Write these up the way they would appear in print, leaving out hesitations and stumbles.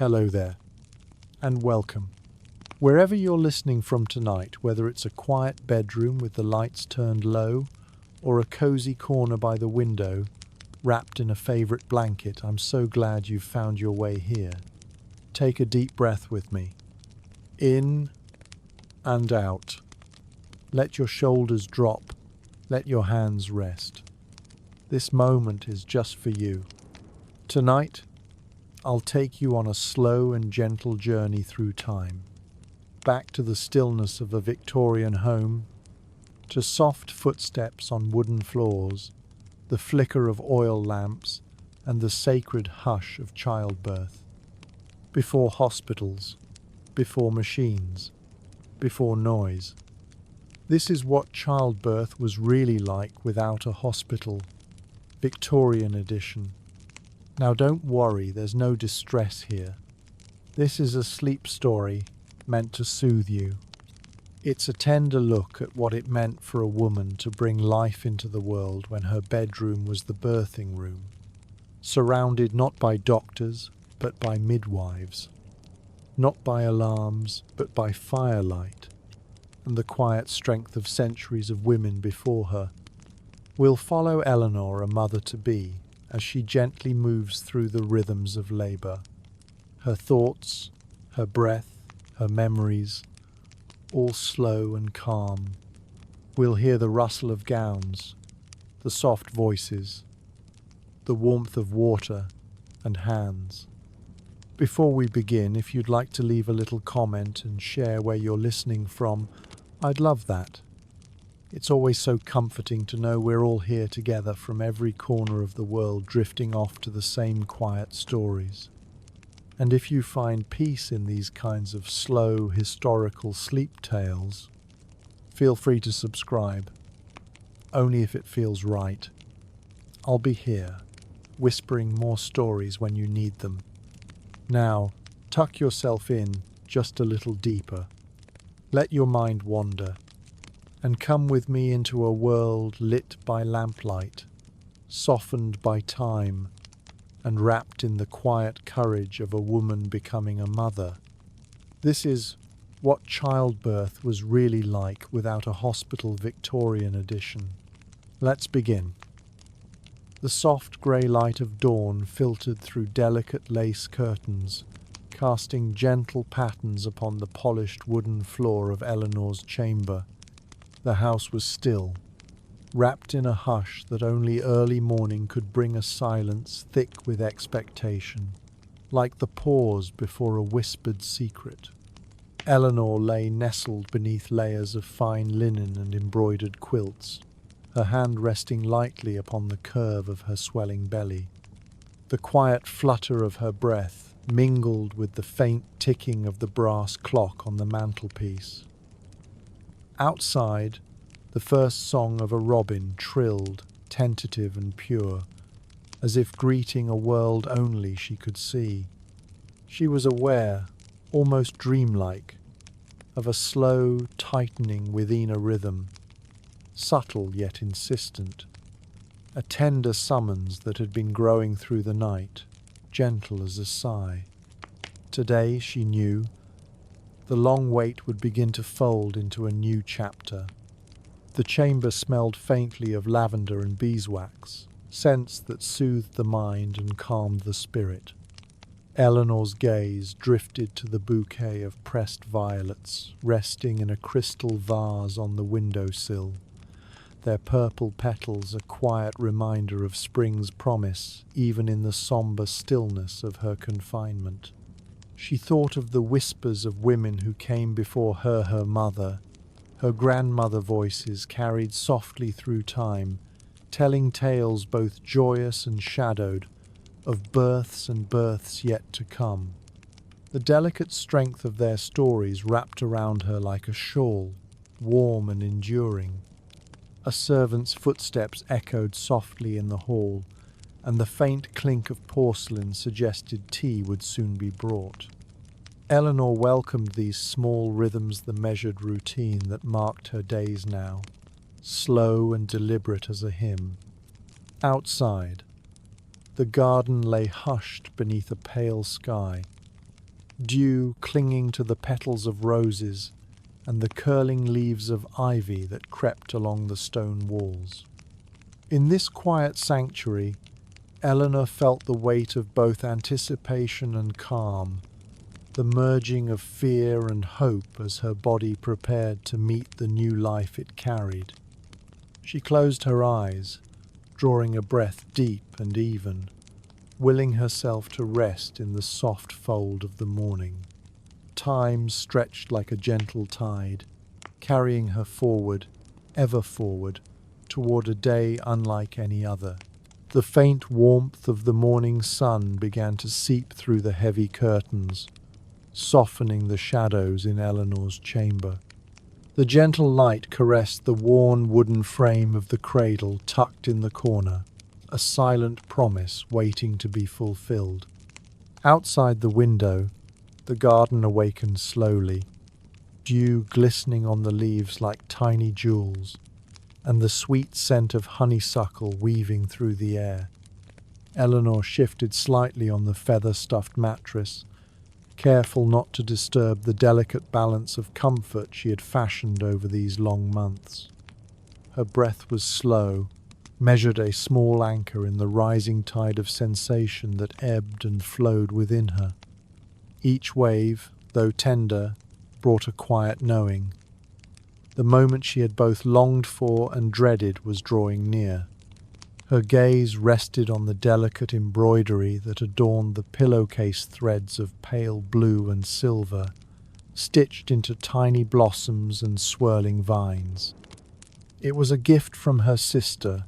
Hello there, and welcome. Wherever you're listening from tonight, whether it's a quiet bedroom with the lights turned low, or a cozy corner by the window, wrapped in a favorite blanket, I'm so glad you've found your way here. Take a deep breath with me. In and out. Let your shoulders drop. Let your hands rest. This moment is just for you. Tonight, I'll take you on a slow and gentle journey through time. Back to the stillness of a Victorian home, to soft footsteps on wooden floors, the flicker of oil lamps, and the sacred hush of childbirth. Before hospitals, before machines, before noise. This is what childbirth was really like without a hospital. Victorian edition. Now don't worry, there's no distress here. This is a sleep story meant to soothe you. It's a tender look at what it meant for a woman to bring life into the world when her bedroom was the birthing room, surrounded not by doctors, but by midwives, not by alarms, but by firelight, and the quiet strength of centuries of women before her. We'll follow Eleanor, a mother-to-be, as she gently moves through the rhythms of labour. Her thoughts, her breath, her memories, all slow and calm. We'll hear the rustle of gowns, the soft voices, the warmth of water and hands. Before we begin, if you'd like to leave a little comment and share where you're listening from, I'd love that. It's always so comforting to know we're all here together from every corner of the world, drifting off to the same quiet stories. And if you find peace in these kinds of slow, historical sleep tales, feel free to subscribe, only if it feels right. I'll be here, whispering more stories when you need them. Now, tuck yourself in just a little deeper. Let your mind wander, and come with me into a world lit by lamplight, softened by time, and wrapped in the quiet courage of a woman becoming a mother. This is what childbirth was really like without a hospital, Victorian edition. Let's begin. The soft grey light of dawn filtered through delicate lace curtains, casting gentle patterns upon the polished wooden floor of Eleanor's chamber. The house was still, wrapped in a hush that only early morning could bring, a silence thick with expectation, like the pause before a whispered secret. Eleanor lay nestled beneath layers of fine linen and embroidered quilts, her hand resting lightly upon the curve of her swelling belly. The quiet flutter of her breath mingled with the faint ticking of the brass clock on the mantelpiece. Outside, the first song of a robin trilled, tentative and pure, as if greeting a world only she could see. She was aware, almost dreamlike, of a slow tightening within a rhythm, subtle yet insistent, a tender summons that had been growing through the night, gentle as a sigh. Today, she knew, the long wait would begin to fold into a new chapter. The chamber smelled faintly of lavender and beeswax, scents that soothed the mind and calmed the spirit. Eleanor's gaze drifted to the bouquet of pressed violets resting in a crystal vase on the windowsill, their purple petals a quiet reminder of spring's promise, even in the sombre stillness of her confinement. She thought of the whispers of women who came before her mother, her grandmother voices carried softly through time, telling tales both joyous and shadowed, of births and births yet to come. The delicate strength of their stories wrapped around her like a shawl, warm and enduring. A servant's footsteps echoed softly in the hall, and the faint clink of porcelain suggested tea would soon be brought. Eleanor welcomed these small rhythms, the measured routine that marked her days now, slow and deliberate as a hymn. Outside, the garden lay hushed beneath a pale sky, dew clinging to the petals of roses and the curling leaves of ivy that crept along the stone walls. In this quiet sanctuary, Eleanor felt the weight of both anticipation and calm, the merging of fear and hope as her body prepared to meet the new life it carried. She closed her eyes, drawing a breath deep and even, willing herself to rest in the soft fold of the morning. Time stretched like a gentle tide, carrying her forward, ever forward, toward a day unlike any other. The faint warmth of the morning sun began to seep through the heavy curtains, softening the shadows in Eleanor's chamber. The gentle light caressed the worn wooden frame of the cradle tucked in the corner, a silent promise waiting to be fulfilled. Outside the window, the garden awakened slowly, dew glistening on the leaves like tiny jewels, and the sweet scent of honeysuckle weaving through the air. Eleanor shifted slightly on the feather-stuffed mattress, careful not to disturb the delicate balance of comfort she had fashioned over these long months. Her breath was slow, measured a small anchor in the rising tide of sensation that ebbed and flowed within her. Each wave, though tender, brought a quiet knowing. The moment she had both longed for and dreaded was drawing near. Her gaze rested on the delicate embroidery that adorned the pillowcase threads of pale blue and silver, stitched into tiny blossoms and swirling vines. It was a gift from her sister,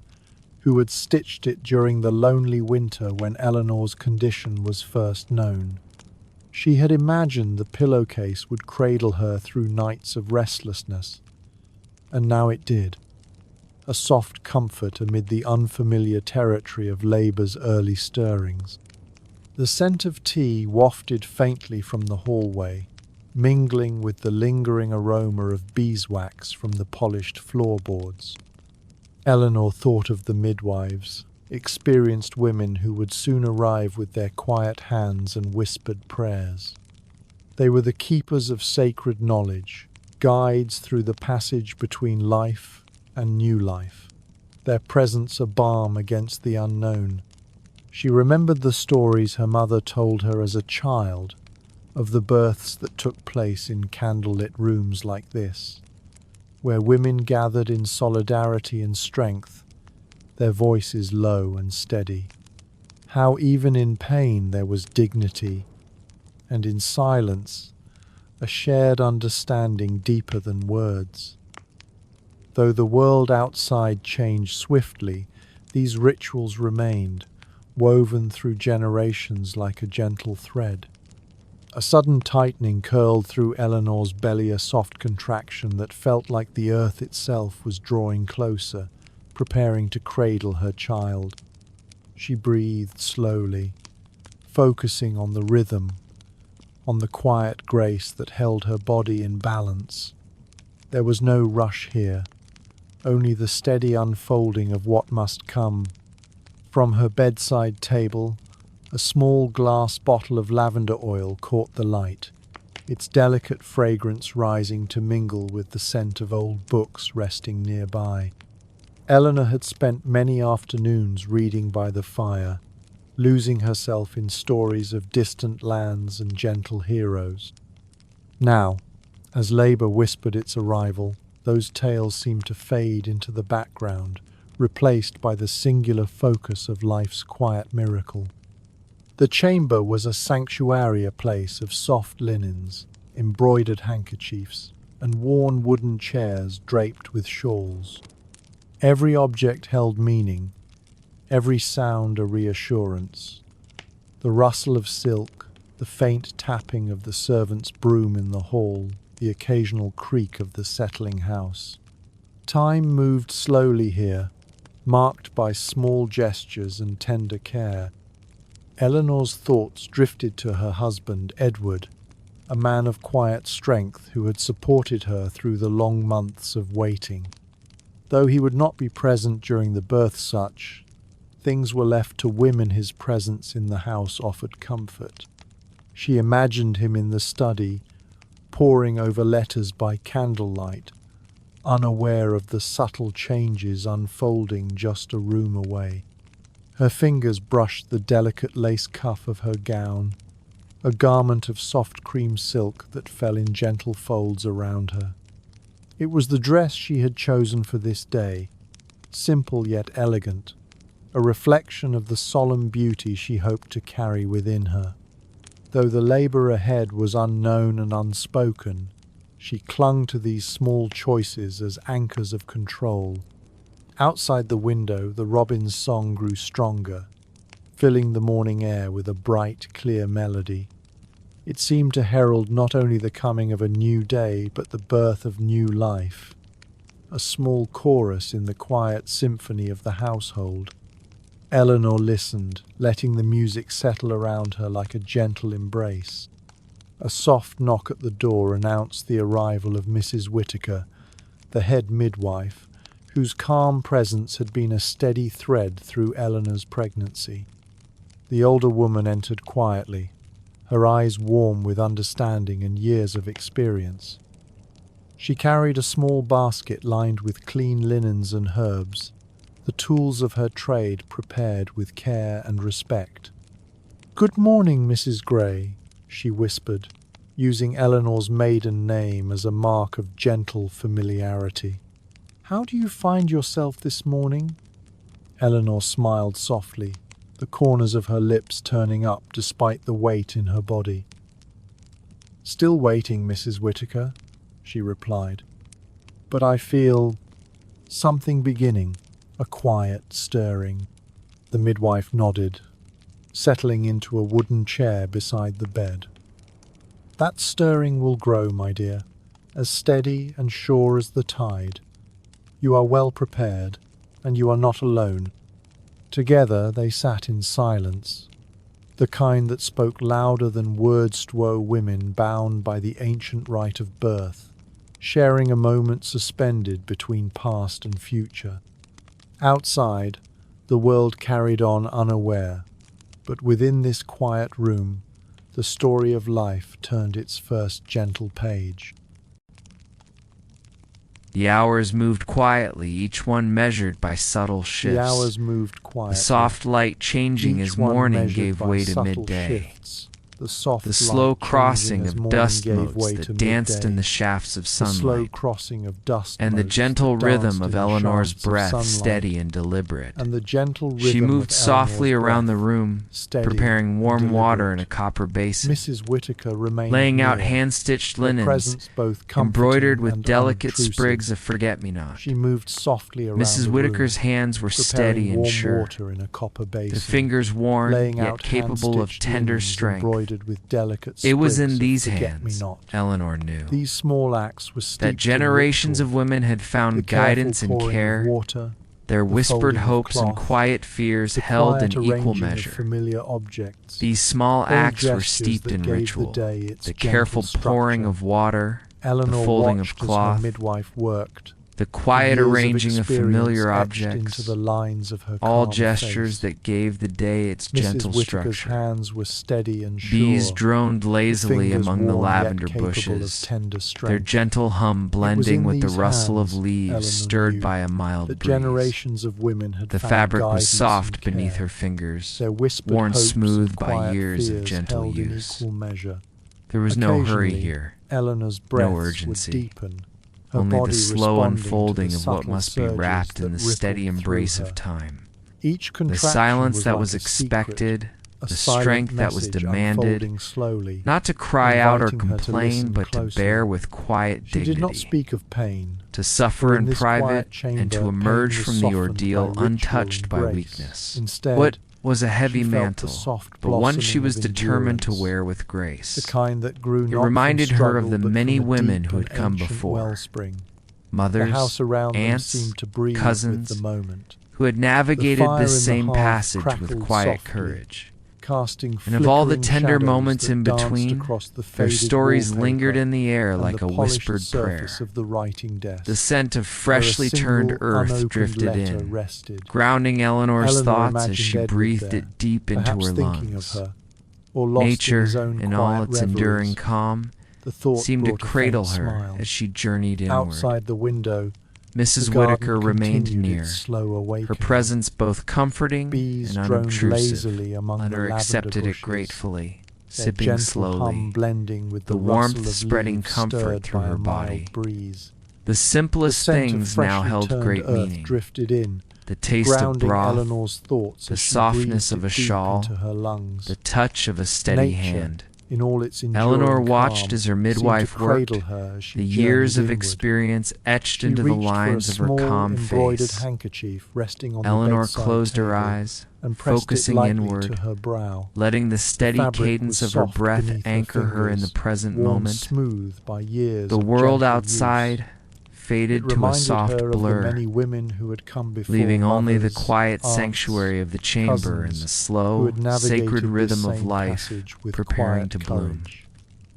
who had stitched it during the lonely winter when Eleanor's condition was first known. She had imagined the pillowcase would cradle her through nights of restlessness, and now it did. A soft comfort amid the unfamiliar territory of labour's early stirrings. The scent of tea wafted faintly from the hallway, mingling with the lingering aroma of beeswax from the polished floorboards. Eleanor thought of the midwives, experienced women who would soon arrive with their quiet hands and whispered prayers. They were the keepers of sacred knowledge, guides through the passage between life and new life, their presence a balm against the unknown. She remembered the stories her mother told her as a child of the births that took place in candlelit rooms like this, where women gathered in solidarity and strength, their voices low and steady. How even in pain there was dignity, and in silence, a shared understanding deeper than words. Though the world outside changed swiftly, these rituals remained, woven through generations like a gentle thread. A sudden tightening curled through Eleanor's belly, a soft contraction that felt like the earth itself was drawing closer, preparing to cradle her child. She breathed slowly, focusing on the rhythm, on the quiet grace that held her body in balance. There was no rush here, only the steady unfolding of what must come. From her bedside table, a small glass bottle of lavender oil caught the light, its delicate fragrance rising to mingle with the scent of old books resting nearby. Eleanor had spent many afternoons reading by the fire, losing herself in stories of distant lands and gentle heroes. Now, as labour whispered its arrival, those tales seemed to fade into the background, replaced by the singular focus of life's quiet miracle. The chamber was a sanctuary, a place of soft linens, embroidered handkerchiefs, and worn wooden chairs draped with shawls. Every object held meaning, every sound a reassurance. The rustle of silk, the faint tapping of the servant's broom in the hall, the occasional creak of the settling house. Time moved slowly here, marked by small gestures and tender care. Eleanor's thoughts drifted to her husband, Edward, a man of quiet strength who had supported her through the long months of waiting. Though he would not be present during the birth, things were left to women. His presence in the house offered comfort. She imagined him in the study, poring over letters by candlelight, unaware of the subtle changes unfolding just a room away. Her fingers brushed the delicate lace cuff of her gown, a garment of soft cream silk that fell in gentle folds around her. It was the dress she had chosen for this day, simple yet elegant, a reflection of the solemn beauty she hoped to carry within her. Though the labor ahead was unknown and unspoken, she clung to these small choices as anchors of control. Outside the window, the robin's song grew stronger, filling the morning air with a bright, clear melody. It seemed to herald not only the coming of a new day, but the birth of new life, a small chorus in the quiet symphony of the household. Eleanor listened, letting the music settle around her like a gentle embrace. A soft knock at the door announced the arrival of Mrs. Whittaker, the head midwife, whose calm presence had been a steady thread through Eleanor's pregnancy. The older woman entered quietly, her eyes warm with understanding and years of experience. She carried a small basket lined with clean linens and herbs, the tools of her trade prepared with care and respect. "Good morning, Mrs. Gray," she whispered, using Eleanor's maiden name as a mark of gentle familiarity. "How do you find yourself this morning?" Eleanor smiled softly, the corners of her lips turning up despite the weight in her body. "Still waiting, Mrs. Whittaker," she replied. "But I feel something beginning, a quiet stirring." The midwife nodded, settling into a wooden chair beside the bed. "That stirring will grow, my dear, as steady and sure as the tide. You are well prepared, and you are not alone." Together they sat in silence, the kind that spoke louder than words to women bound by the ancient rite of birth, sharing a moment suspended between past and future. Outside, the world carried on unaware, but within this quiet room, the story of life turned its first gentle page. The hours moved quietly, each one measured by subtle shifts. The hours moved quietly. The soft light changing as morning gave way to midday. Shifts. The slow crossing of dust motes that danced in the shafts of sunlight, and the gentle rhythm of Eleanor's breath, steady and deliberate. She moved softly around the room, preparing warm water in a copper basin, Mrs. Whittaker remained laying out near, hand-stitched linens, embroidered with delicate sprigs of forget-me-not. She moved softly around Mrs. Whittaker's hands were steady and sure, their fingers worn, yet capable of tender strength. It was in these hands, Eleanor knew, these small acts were that generations of women had found guidance and care, their whispered hopes and quiet fears held in equal measure. These small acts were steeped in ritual, the careful pouring of water, the folding of cloth, the quiet arranging of familiar objects, all gestures that gave the day its gentle structure. Hands were steady and sure. Bees droned lazily among the lavender bushes, their gentle hum blending with the rustle of leaves stirred by a mild breeze. The fabric was soft beneath her fingers, worn smooth by years of gentle use. There was no hurry here, no urgency. Only the slow unfolding of what must be wrapped in the steady embrace of time. The silence that was expected, the strength that was demanded, not to cry out or complain, but to bear with quiet dignity. She did not speak of pain, to suffer in private and to emerge from the ordeal untouched by weakness. Instead, what was a heavy mantle, but one she was determined to wear with grace. It reminded her of the many women who had come before, mothers, aunts, cousins, who had navigated this same passage with quiet courage. And of all the tender moments in between, their stories lingered in the air like a whispered prayer. The scent of freshly turned earth drifted in, grounding Eleanor's thoughts as she breathed it deep into her lungs. or lost in Nature, his own in quiet all its reveries. enduring calm, The thought seemed to brought a cradle faint her smile. as she journeyed inward. Outside the window, Mrs. the garden Whittaker remained continued near, its slow awakening. her presence both comforting Bees and droned unobtrusive. lazily among the Leonard lavender accepted bushes, it gratefully, their sipping gentle slowly, hum blending with the rustle warmth of spreading leaves comfort stirred through by her a body. mild breeze. The The simplest scent of things now freshly held turned great earth meaning. drifted in, The taste of grounding broth, Eleanor's thoughts the as she softness breathed of a it deep shawl, into her lungs. the touch of a steady Nature, hand. in all its enduring Eleanor watched calm, as her seemed midwife to cradle worked, her as she the years of journeyed inward. experience etched She into the reached lines for of a her small calm embroidered face. handkerchief resting on Eleanor the bedside closed table her eyes, and pressed focusing it lightly inward, to her brow. letting the steady fabric cadence was of her soft breath beneath her anchor her in the fingers, present worn moment. smooth by years The of world gentle outside use. faded It to a reminded soft her of the blur, many women who had come before, leaving only the mothers, quiet aunts, sanctuary of the chamber and cousins, the who slow, had navigated sacred this rhythm of same life passage with preparing quiet to bloom. courage.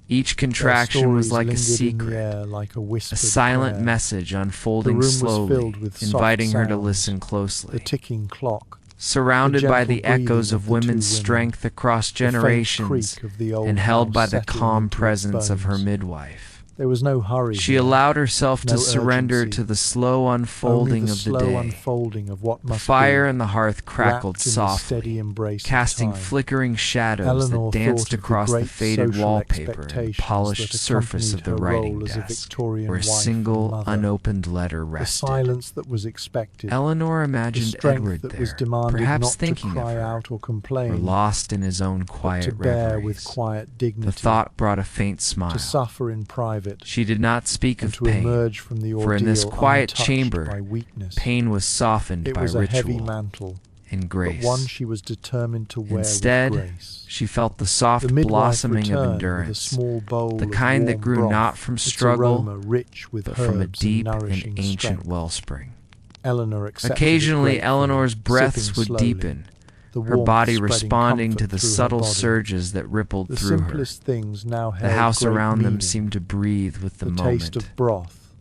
Each Their contraction was stories like a lingered in the secret, air like a a whispered silent prayer. message The unfolding room was slowly, filled with soft inviting her to sounds, listen the closely. ticking clock, Surrounded the by gentle the echoes breathing of of the two women's women, strength across the faint generations, creak of the old and held by house the settling calm into its presence of her bones. midwife. There was no hurry She here, allowed herself no to surrender urgency, to the slow only unfolding the of the slow day. unfolding of what The must fire be, in the hearth crackled wrapped in the steady softly, embrace of casting time. flickering shadows Eleanor that danced thought of across the great faded social wallpaper and expectations polished that surface of the accompanied her writing role as a desk, Victorian where a wife and single mother. unopened letter The rested. silence that was expected, Eleanor the imagined strength Edward that there, was demanded perhaps not to thinking of cry her, out or or complain, lost in his own but quiet to bear with reveries. quiet dignity, The thought brought a faint smile. to suffer in private, She did not speak and of to pain, emerge from the for in this ordeal quiet untouched chamber, by weakness. pain was softened It by was a heavy ritual mantle, and but grace. one she was determined to wear Instead, with grace. she felt the soft The midwife blossoming of returned with a endurance, small bowl the of kind that warm grew broth, not from its struggle, aroma rich with but from a herbs deep and and nourishing ancient strength. wellspring. Eleanor accepted Occasionally, it gratefully, Eleanor's breaths sipping would slowly, deepen, the her warmth body spreading responding to comfort the through her subtle body. surges that rippled The through her. simplest things now held The house great around them meaning. seemed to breathe with the taste moment. of broth,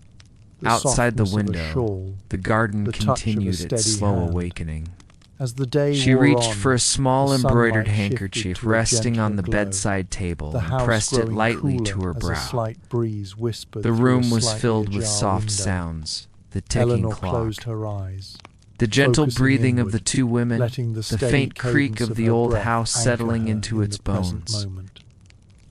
the Outside the softness of a window, shawl. the garden the touch of a continued its steady slow hand. awakening. As the day She wore reached on, for a small the embroidered sunlight shifted handkerchief to a resting on gentler the glow, bedside table the and house pressed it growing lightly to cooler her as a brow. slight breeze whispered The through a room was slightly filled with ajar soft window. sounds, the ticking Eleanor clock, closed her eyes, the gentle focusing breathing of inward, the two women, letting the the steady faint creak cadence of the her old breath house anchor settling her into in its the present bones. moment.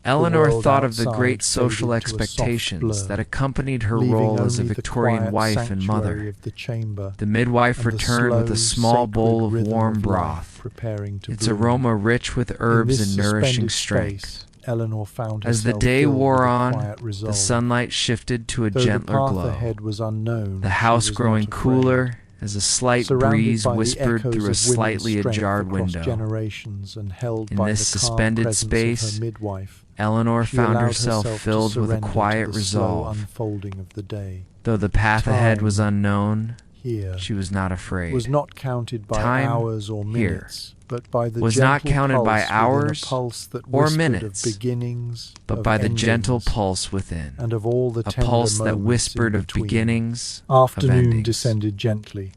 Eleanor world thought of the outside great social faded to a soft expectations blur, that accompanied her leaving role as a only the Victorian quiet wife and sanctuary mother. of the chamber The midwife and the returned with a slow, small sacred bowl of rhythm warm of broth, life preparing to its bloom. aroma rich with In herbs this and nourishing suspended strength. space, Eleanor found As the herself day filled wore with a on, quiet the resolve. sunlight shifted to a Though gentler the path glow, ahead was unknown, the she house was growing not afraid. cooler as a slight Surrounded breeze by the whispered echoes through a of women's slightly strength ajar across window. generations and held In by this the calm suspended presence space, of her midwife, Eleanor she found allowed herself to filled with a surrender quiet to the slow resolve. unfolding of the day. Though the path ahead was Time, unknown, here, she was not afraid. was not counted by Time, hours or here, minutes, but by the was gentle not counted by pulse hours within a pulse that or whispered minutes, of beginnings, but of by the endings, gentle pulse within, and of all the a tender pulse that moments whispered in of between. beginnings, of Afternoon endings. descended gently,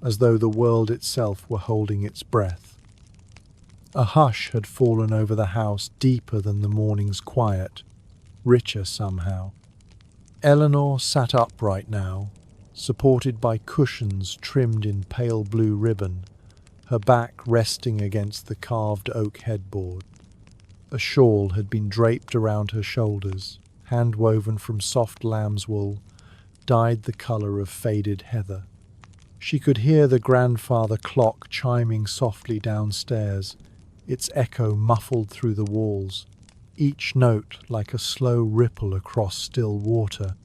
as though the world itself were holding its breath. A hush had fallen over the house, deeper than the morning's quiet, richer somehow. Eleanor sat upright now, supported by cushions trimmed in pale blue ribbon, her back resting against the carved oak headboard. A shawl had been draped around her shoulders, hand-woven from soft lamb's wool, dyed the colour of faded heather. She could hear the grandfather clock chiming softly downstairs, its echo muffled through the walls, each note like a slow ripple across still water.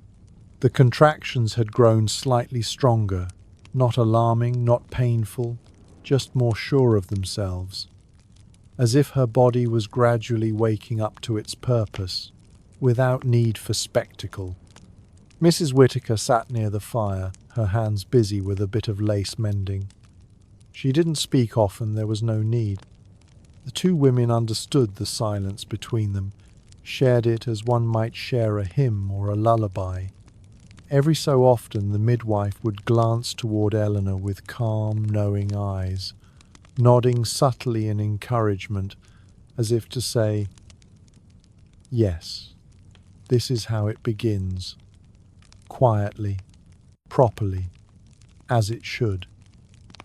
The contractions had grown slightly stronger, not alarming, not painful, just more sure of themselves, as if her body was gradually waking up to its purpose, without need for spectacle. Mrs. Whittaker sat near the fire, her hands busy with a bit of lace mending. She didn't speak often, there was no need. The two women understood the silence between them, shared it as one might share a hymn or a lullaby. Every so often the midwife would glance toward Eleanor with calm, knowing eyes, nodding subtly in encouragement, as if to say, "Yes, this is how it begins, quietly, properly, as it should."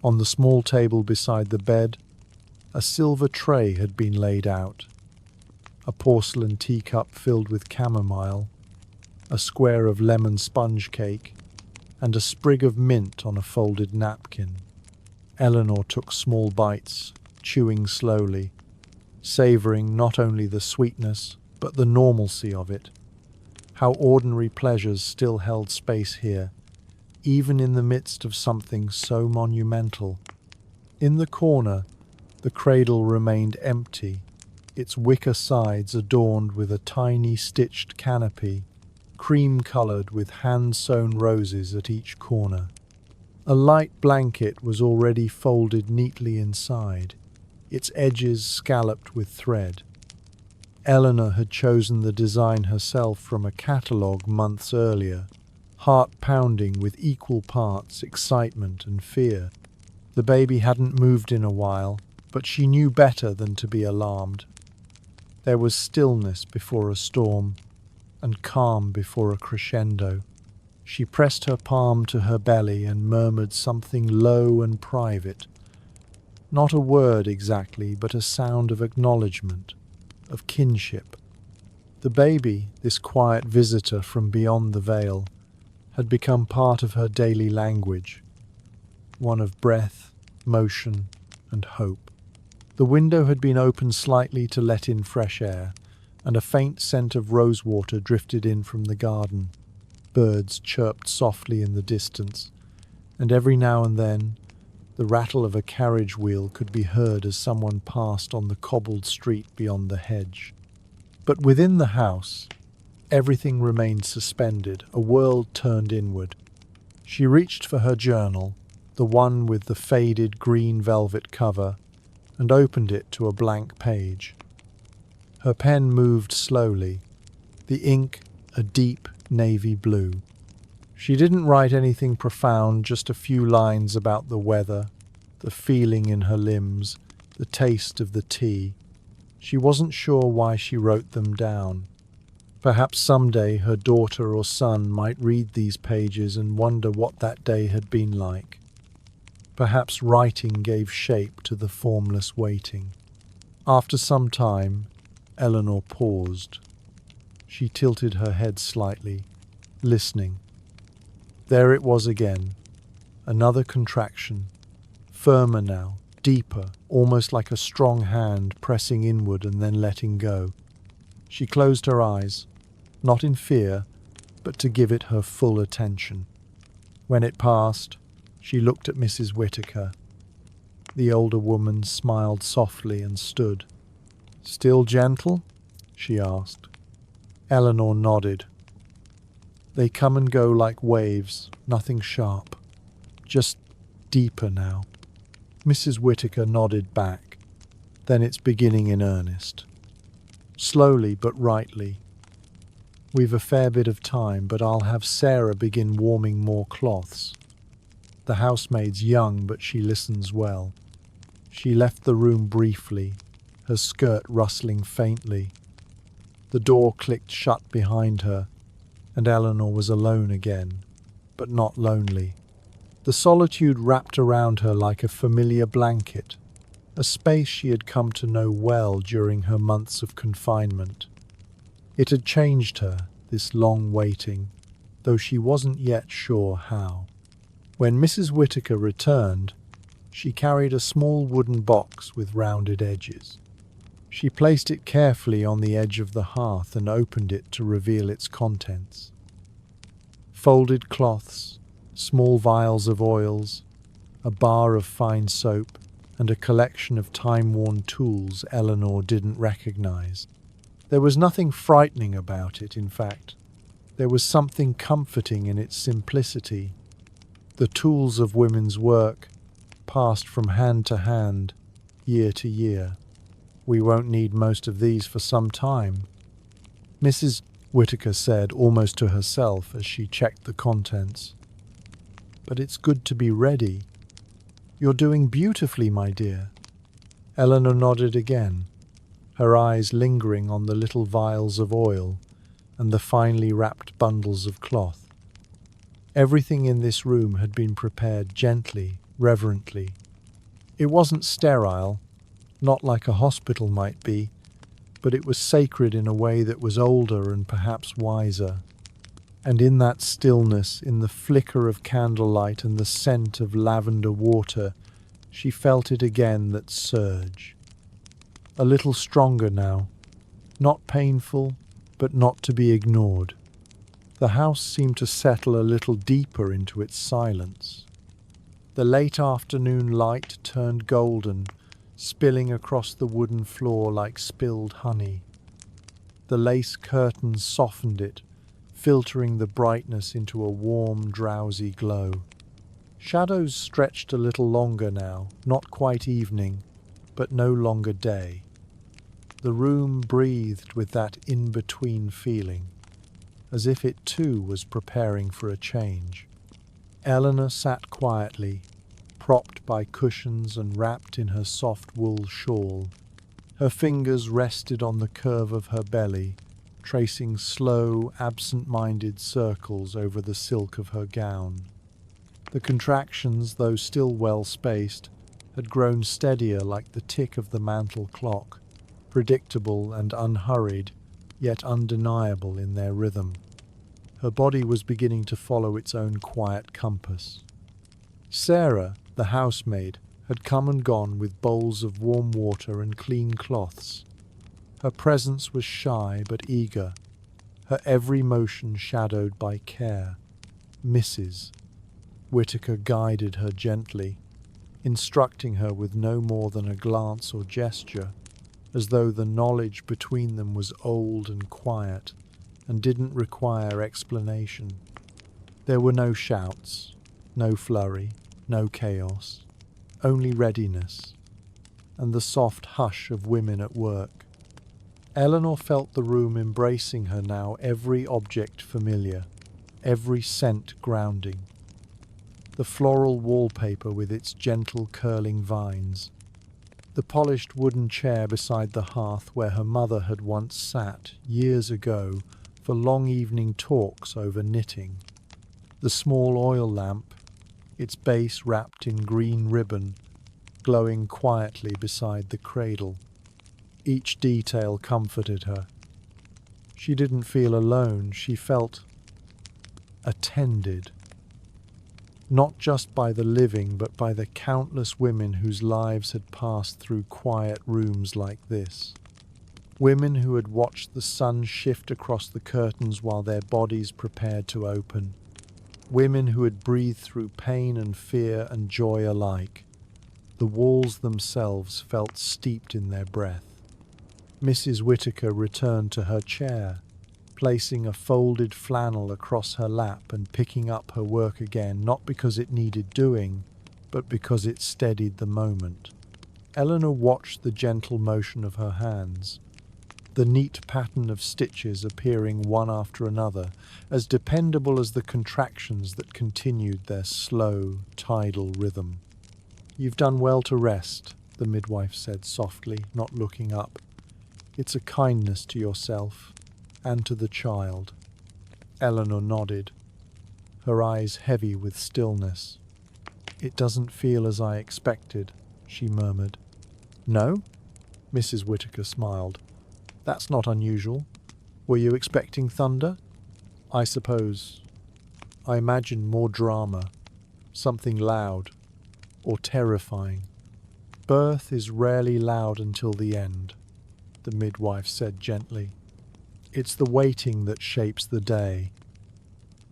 On the small table beside the bed, a silver tray had been laid out, a porcelain teacup filled with chamomile, a square of lemon sponge cake, and a sprig of mint on a folded napkin. Eleanor took small bites, chewing slowly, savouring not only the sweetness, but the normalcy of it. How ordinary pleasures still held space here, even in the midst of something so monumental. In the corner, the cradle remained empty, its wicker sides adorned with a tiny stitched canopy, cream-coloured with hand-sewn roses at each corner. A light blanket was already folded neatly inside, its edges scalloped with thread. Eleanor had chosen the design herself from a catalogue months earlier, heart-pounding with equal parts excitement and fear. The baby hadn't moved in a while, but she knew better than to be alarmed. There was stillness before a storm, and calm before a crescendo. She pressed her palm to her belly and murmured something low and private. Not a word exactly, but a sound of acknowledgement, of kinship. The baby, this quiet visitor from beyond the veil, had become part of her daily language, one of breath, motion, and hope. The window had been opened slightly to let in fresh air, and a faint scent of rosewater drifted in from the garden. Birds chirped softly in the distance, and every now and then the rattle of a carriage wheel could be heard as someone passed on the cobbled street beyond the hedge. But within the house, everything remained suspended, a world turned inward. She reached for her journal, the one with the faded green velvet cover, and opened it to a blank page. Her pen moved slowly, the ink a deep navy blue. She didn't write anything profound, just a few lines about the weather, the feeling in her limbs, the taste of the tea. She wasn't sure why she wrote them down. Perhaps someday her daughter or son might read these pages and wonder what that day had been like. Perhaps writing gave shape to the formless waiting. After some time, Eleanor paused. She tilted her head slightly, listening. There it was again, another contraction, firmer now, deeper, almost like a strong hand pressing inward and then letting go. She closed her eyes, not in fear, but to give it her full attention. When it passed, she looked at Mrs. Whittaker. The older woman smiled softly and stood. "Still gentle?" she asked. Eleanor nodded. "They come and go like waves, nothing sharp. Just deeper now." Mrs. Whittaker nodded back. "Then it's beginning in earnest. Slowly but rightly. We've a fair bit of time, but I'll have Sarah begin warming more cloths. The housemaid's young, but she listens well." She left the room briefly, her skirt rustling faintly. The door clicked shut behind her, and Eleanor was alone again, but not lonely. The solitude wrapped around her like a familiar blanket, a space she had come to know well during her months of confinement. It had changed her, this long waiting, though she wasn't yet sure how. When Mrs. Whittaker returned, she carried a small wooden box with rounded edges. She placed it carefully on the edge of the hearth and opened it to reveal its contents. Folded cloths, small vials of oils, a bar of fine soap, and a collection of time-worn tools Eleanor didn't recognize. There was nothing frightening about it, in fact. There was something comforting in its simplicity. The tools of women's work, passed from hand to hand, year to year. "We won't need most of these for some time," Mrs. Whittaker said almost to herself as she checked the contents. "But it's good to be ready. You're doing beautifully, my dear." Eleanor nodded again. her eyes lingering on the little vials of oil and the finely wrapped bundles of cloth. Everything in this room had been prepared gently, reverently. It wasn't sterile, not like a hospital might be, but it was sacred in a way that was older and perhaps wiser. And in that stillness, in the flicker of candlelight and the scent of lavender water, she felt it again, that surge. A little stronger now, not painful, but not to be ignored. The house seemed to settle a little deeper into its silence. The late afternoon light turned golden, spilling across the wooden floor like spilled honey. The lace curtains softened it, filtering the brightness into a warm, drowsy glow. Shadows stretched a little longer now, not quite evening, but no longer day. The room breathed with that in-between feeling, as if it too was preparing for a change. Eleanor sat quietly, propped by cushions and wrapped in her soft wool shawl. Her fingers rested on the curve of her belly, tracing slow, absent-minded circles over the silk of her gown. The contractions, though still well-spaced, had grown steadier like the tick of the mantel clock, predictable and unhurried, yet undeniable in their rhythm. Her body was beginning to follow its own quiet compass. Sarah, the housemaid, had come and gone with bowls of warm water and clean cloths. Her presence was shy but eager, her every motion shadowed by care. Mrs. Whittaker guided her gently, instructing her with no more than a glance or gesture, as though the knowledge between them was old and quiet and didn't require explanation. There were no shouts, no flurry, no chaos, only readiness, and the soft hush of women at work. Eleanor felt the room embracing her now, every object familiar, every scent grounding. The floral wallpaper with its gentle curling vines, the polished wooden chair beside the hearth where her mother had once sat, years ago, for long evening talks over knitting, the small oil lamp, its base wrapped in green ribbon, glowing quietly beside the cradle. Each detail comforted her. She didn't feel alone, she felt attended. Not just by the living, but by the countless women whose lives had passed through quiet rooms like this. Women who had watched the sun shift across the curtains while their bodies prepared to open. Women who had breathed through pain and fear and joy alike. The walls themselves felt steeped in their breath. Mrs. Whittaker returned to her chair, placing a folded flannel across her lap and picking up her work again, not because it needed doing, but because it steadied the moment. Eleanor watched the gentle motion of her hands, the neat pattern of stitches appearing one after another, as dependable as the contractions that continued their slow, tidal rhythm. "You've done well to rest," the midwife said softly, not looking up. "It's a kindness to yourself and to the child." Eleanor nodded, her eyes heavy with stillness. "It doesn't feel as I expected," she murmured. "No?" Mrs. Whittaker smiled. "That's not unusual. Were you expecting thunder?" "I suppose. I imagined more drama, something loud, or terrifying." "Birth is rarely loud until the end," the midwife said gently. "It's the waiting that shapes the day,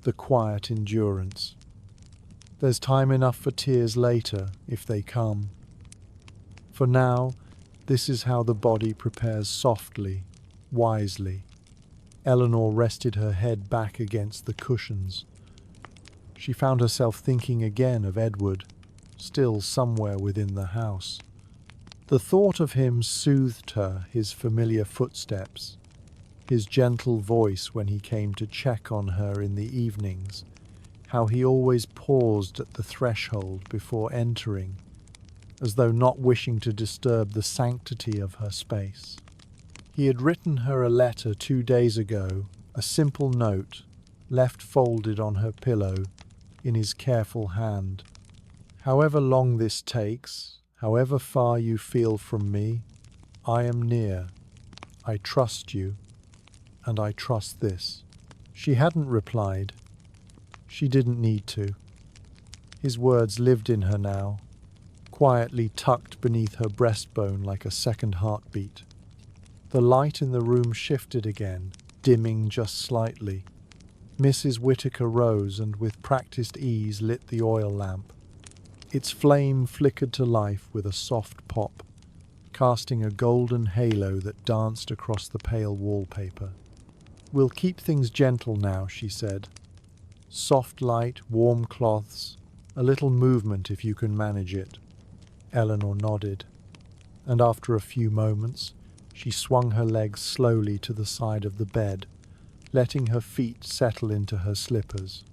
the quiet endurance. There's time enough for tears later, if they come. For now, this is how the body prepares softly, wisely." Eleanor rested her head back against the cushions. She found herself thinking again of Edward, still somewhere within the house. The thought of him soothed her, his familiar footsteps, his gentle voice when he came to check on her in the evenings, how he always paused at the threshold before entering, as though not wishing to disturb the sanctity of her space. He had written her a letter 2 days ago, a simple note, left folded on her pillow, in his careful hand. However long this takes, however far you feel from me, I am near. I trust you, and I trust this. She hadn't replied. She didn't need to. His words lived in her now, quietly tucked beneath her breastbone like a second heartbeat. The light in the room shifted again, dimming just slightly. Mrs. Whittaker rose and with practiced ease lit the oil lamp. Its flame flickered to life with a soft pop, casting a golden halo that danced across the pale wallpaper. "We'll keep things gentle now," she said. "Soft light, warm cloths, a little movement if you can manage it." Eleanor nodded, and after a few moments, she swung her legs slowly to the side of the bed, letting her feet settle into her slippers.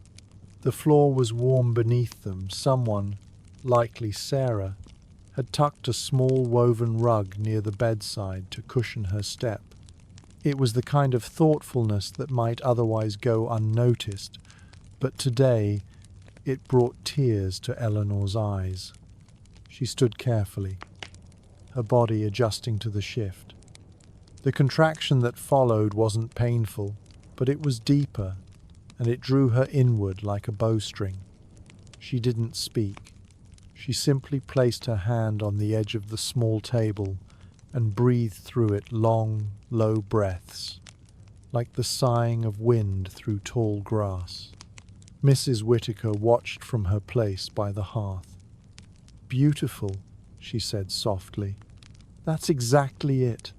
The floor was warm beneath them. Someone, likely Sarah, had tucked a small woven rug near the bedside to cushion her step. It was the kind of thoughtfulness that might otherwise go unnoticed, but today it brought tears to Eleanor's eyes. She stood carefully, her body adjusting to the shift. The contraction that followed wasn't painful, but it was deeper, and it drew her inward like a bowstring. She didn't speak. She simply placed her hand on the edge of the small table and breathed through it long, low breaths, like the sighing of wind through tall grass. Mrs. Whittaker watched from her place by the hearth. "Beautiful," she said softly. "That's exactly it."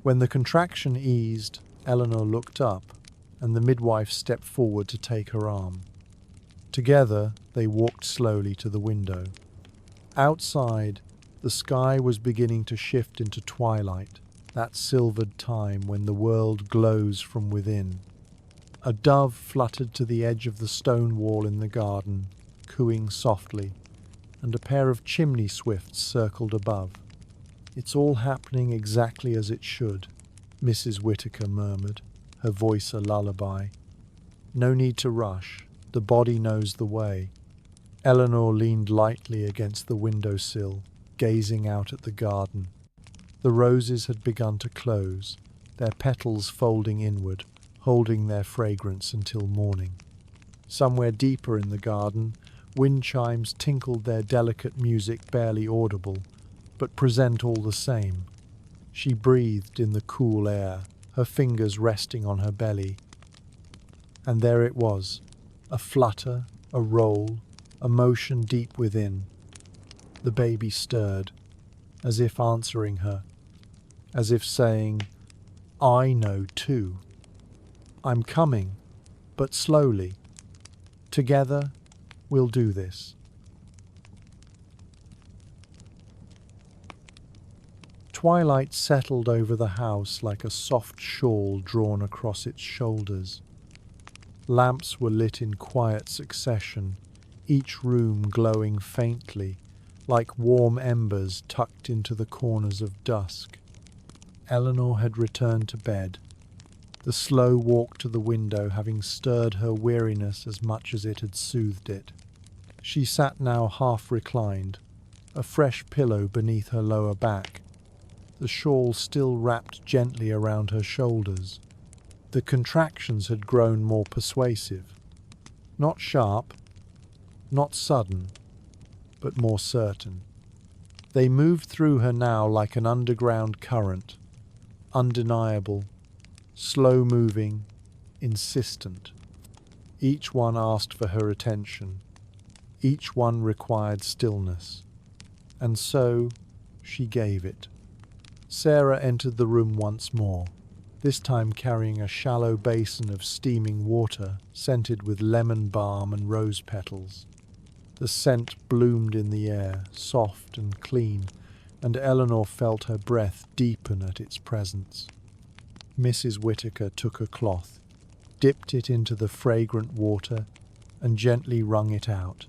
When the contraction eased, Eleanor looked up, and the midwife stepped forward to take her arm. Together, they walked slowly to the window. Outside, the sky was beginning to shift into twilight, that silvered time when the world glows from within. A dove fluttered to the edge of the stone wall in the garden, cooing softly, and a pair of chimney swifts circled above. "It's all happening exactly as it should," Mrs. Whittaker murmured, her voice a lullaby. "No need to rush. The body knows the way." Eleanor leaned lightly against the windowsill, gazing out at the garden. The roses had begun to close, their petals folding inward, holding their fragrance until morning. Somewhere deeper in the garden, wind chimes tinkled their delicate music barely audible, but present all the same. She breathed in the cool air, her fingers resting on her belly. And there it was, a flutter, a roll, a motion deep within. The baby stirred, as if answering her, as if saying, "I know too. I'm coming, but slowly. Together, we'll do this." Twilight settled over the house like a soft shawl drawn across its shoulders. Lamps were lit in quiet succession, each room glowing faintly, like warm embers tucked into the corners of dusk. Eleanor had returned to bed, the slow walk to the window having stirred her weariness as much as it had soothed it. She sat now half reclined, a fresh pillow beneath her lower back, the shawl still wrapped gently around her shoulders. The contractions had grown more persuasive, not sharp, not sudden, but more certain. They moved through her now like an underground current, undeniable, slow-moving, insistent. Each one asked for her attention. Each one required stillness. And so she gave it. Sarah entered the room once more, this time carrying a shallow basin of steaming water scented with lemon balm and rose petals. The scent bloomed in the air, soft and clean, and Eleanor felt her breath deepen at its presence. Mrs. Whittaker took a cloth, dipped it into the fragrant water, and gently wrung it out.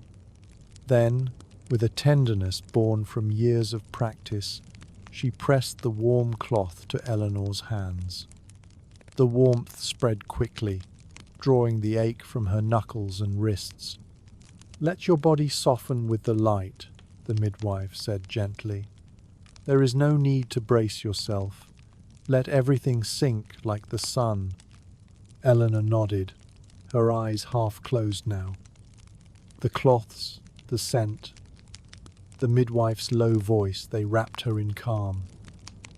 Then, with a tenderness born from years of practice, She pressed the warm cloth to Eleanor's hands. The warmth spread quickly, drawing the ache from her knuckles and wrists. "Let your body soften with the light," the midwife said gently. "There is no need to brace yourself. Let everything sink like the sun." Eleanor nodded, her eyes half closed now. The cloths, the scent, the midwife's low voice, they wrapped her in calm.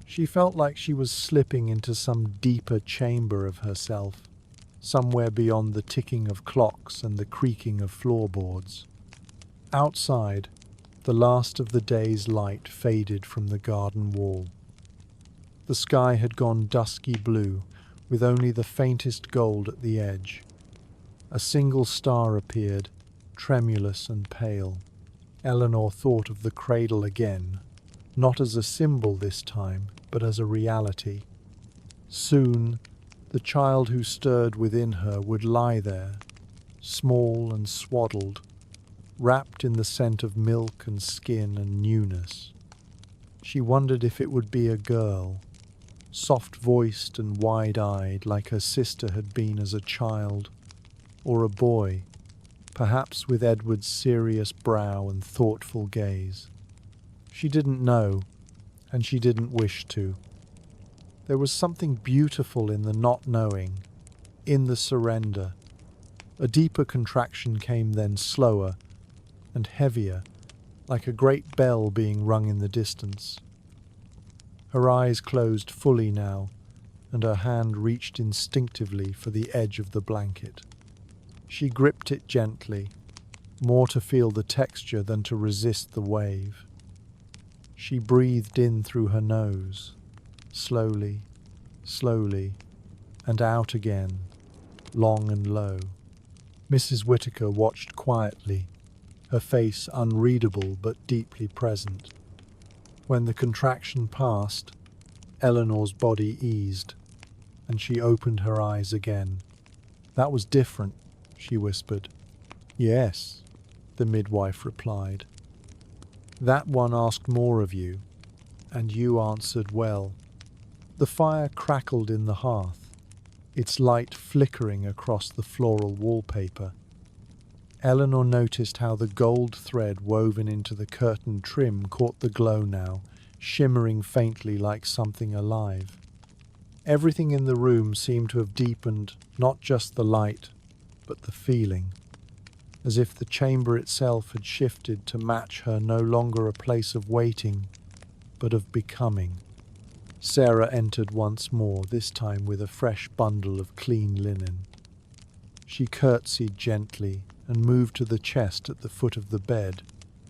She felt like she was slipping into some deeper chamber of herself, somewhere beyond the ticking of clocks and the creaking of floorboards. Outside, the last of the day's light faded from the garden wall. The sky had gone dusky blue, with only the faintest gold at the edge. A single star appeared, tremulous and pale. Eleanor thought of the cradle again, not as a symbol this time, but as a reality. Soon, the child who stirred within her would lie there, small and swaddled, wrapped in the scent of milk and skin and newness. She wondered if it would be a girl, soft-voiced and wide-eyed like her sister had been as a child, or a boy, perhaps with Edward's serious brow and thoughtful gaze. She didn't know, and she didn't wish to. There was something beautiful in the not knowing, in the surrender. A deeper contraction came then, slower and heavier, like a great bell being rung in the distance. Her eyes closed fully now, and her hand reached instinctively for the edge of the blanket. She gripped it gently, more to feel the texture than to resist the wave. She breathed in through her nose, slowly, slowly, and out again, long and low. Mrs. Whittaker watched quietly, her face unreadable but deeply present. When the contraction passed, Eleanor's body eased, and she opened her eyes again. "That was different," she whispered. "Yes," the midwife replied. "That one asked more of you, and you answered well." The fire crackled in the hearth, its light flickering across the floral wallpaper. Eleanor noticed how the gold thread woven into the curtain trim caught the glow now, shimmering faintly like something alive. Everything in the room seemed to have deepened, not just the light, but the feeling, as if the chamber itself had shifted to match her, no longer a place of waiting, but of becoming. Sarah entered once more, this time with a fresh bundle of clean linen. She curtsied gently and moved to the chest at the foot of the bed,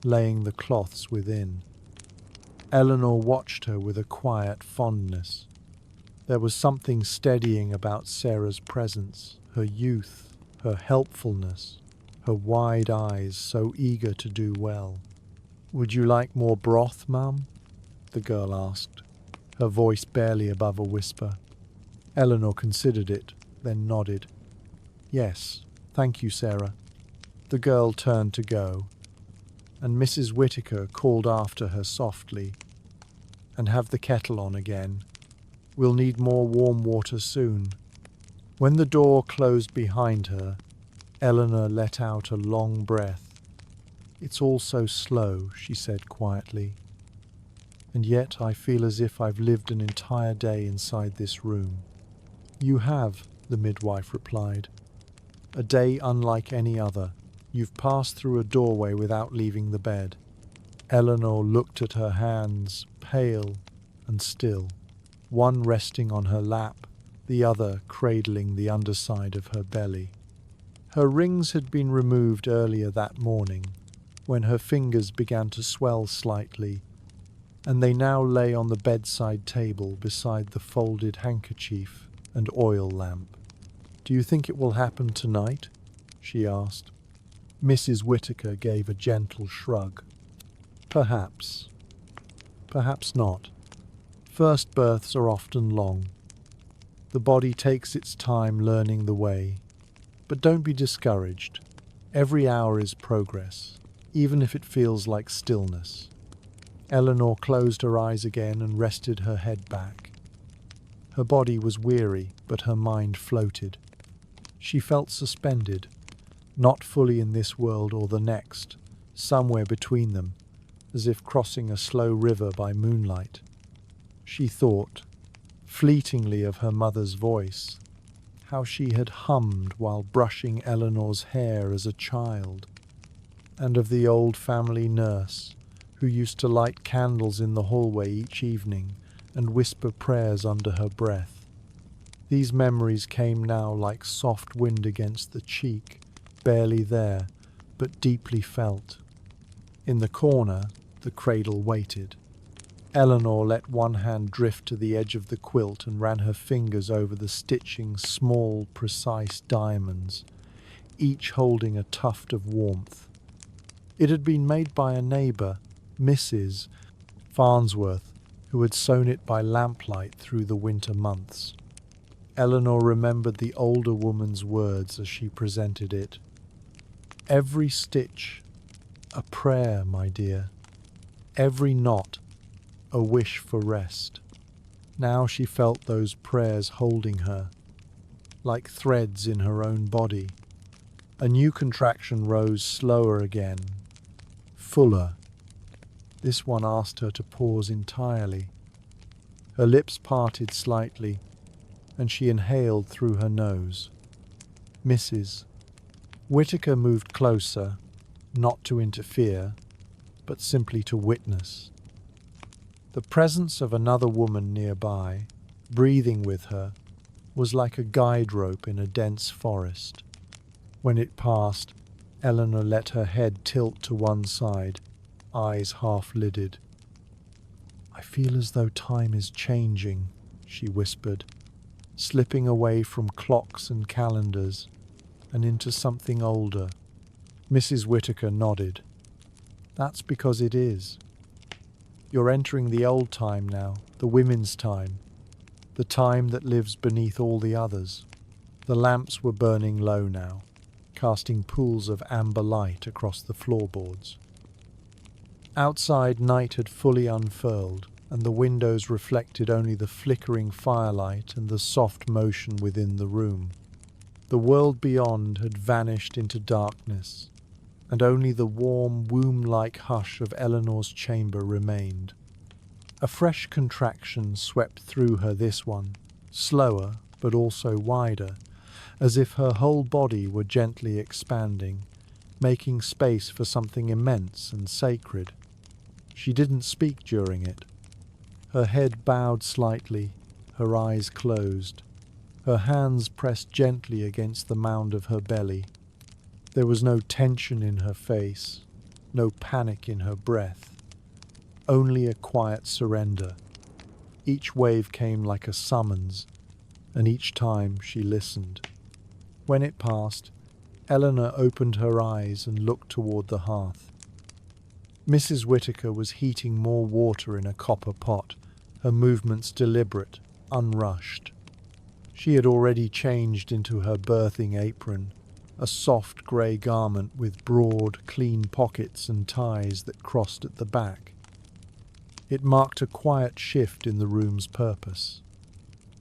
laying the cloths within. Eleanor watched her with a quiet fondness. There was something steadying about Sarah's presence, her youth, her helpfulness, her wide eyes so eager to do well. "Would you like more broth, Mum?" the girl asked, her voice barely above a whisper. Eleanor considered it, then nodded. "Yes, thank you, Sarah." The girl turned to go, and Mrs. Whittaker called after her softly, "And have the kettle on again. We'll need more warm water soon." When the door closed behind her, Eleanor let out a long breath. "It's all so slow," she said quietly. "And yet I feel as if I've lived an entire day inside this room." "You have," the midwife replied. "A day unlike any other. You've passed through a doorway without leaving the bed." Eleanor looked at her hands, pale and still, one resting on her lap, the other cradling the underside of her belly. Her rings had been removed earlier that morning, when her fingers began to swell slightly, and they now lay on the bedside table beside the folded handkerchief and oil lamp. "Do you think it will happen tonight?" she asked. Mrs. Whittaker gave a gentle shrug. "Perhaps. Perhaps not. First births are often long. The body takes its time learning the way. But don't be discouraged. Every hour is progress, even if it feels like stillness." Eleanor closed her eyes again and rested her head back. Her body was weary, but her mind floated. She felt suspended, not fully in this world or the next, somewhere between them, as if crossing a slow river by moonlight. She thought, fleetingly, of her mother's voice, how she had hummed while brushing Eleanor's hair as a child, and of the old family nurse who used to light candles in the hallway each evening and whisper prayers under her breath. These memories came now like soft wind against the cheek, barely there, but deeply felt. In the corner, the cradle waited. Eleanor let one hand drift to the edge of the quilt and ran her fingers over the stitching small, precise diamonds, each holding a tuft of warmth. It had been made by a neighbour, Mrs. Farnsworth, who had sewn it by lamplight through the winter months. Eleanor remembered the older woman's words as she presented it. "Every stitch, a prayer, my dear. Every knot, a wish for rest." Now she felt those prayers holding her, like threads in her own body. A new contraction rose slower again, fuller. This one asked her to pause entirely. Her lips parted slightly, and she inhaled through her nose. Mrs. Whittaker moved closer, not to interfere, but simply to witness. The presence of another woman nearby, breathing with her, was like a guide rope in a dense forest. When it passed, Eleanor let her head tilt to one side, eyes half-lidded. "I feel as though time is changing," she whispered, slipping away from clocks and calendars and into something older. Mrs. Whittaker nodded. "That's because it is. You're entering the old time now, the women's time, the time that lives beneath all the others." The lamps were burning low now, casting pools of amber light across the floorboards. Outside, night had fully unfurled, and the windows reflected only the flickering firelight and the soft motion within the room. The world beyond had vanished into darkness, and only the warm, womb-like hush of Eleanor's chamber remained. A fresh contraction swept through her, this one, slower but also wider, as if her whole body were gently expanding, making space for something immense and sacred. She didn't speak during it. Her head bowed slightly, her eyes closed, her hands pressed gently against the mound of her belly. There was no tension in her face, no panic in her breath, only a quiet surrender. Each wave came like a summons, and each time she listened. When it passed, Eleanor opened her eyes and looked toward the hearth. Mrs. Whittaker was heating more water in a copper pot, her movements deliberate, unrushed. She had already changed into her birthing apron, a soft grey garment with broad, clean pockets and ties that crossed at the back. It marked a quiet shift in the room's purpose.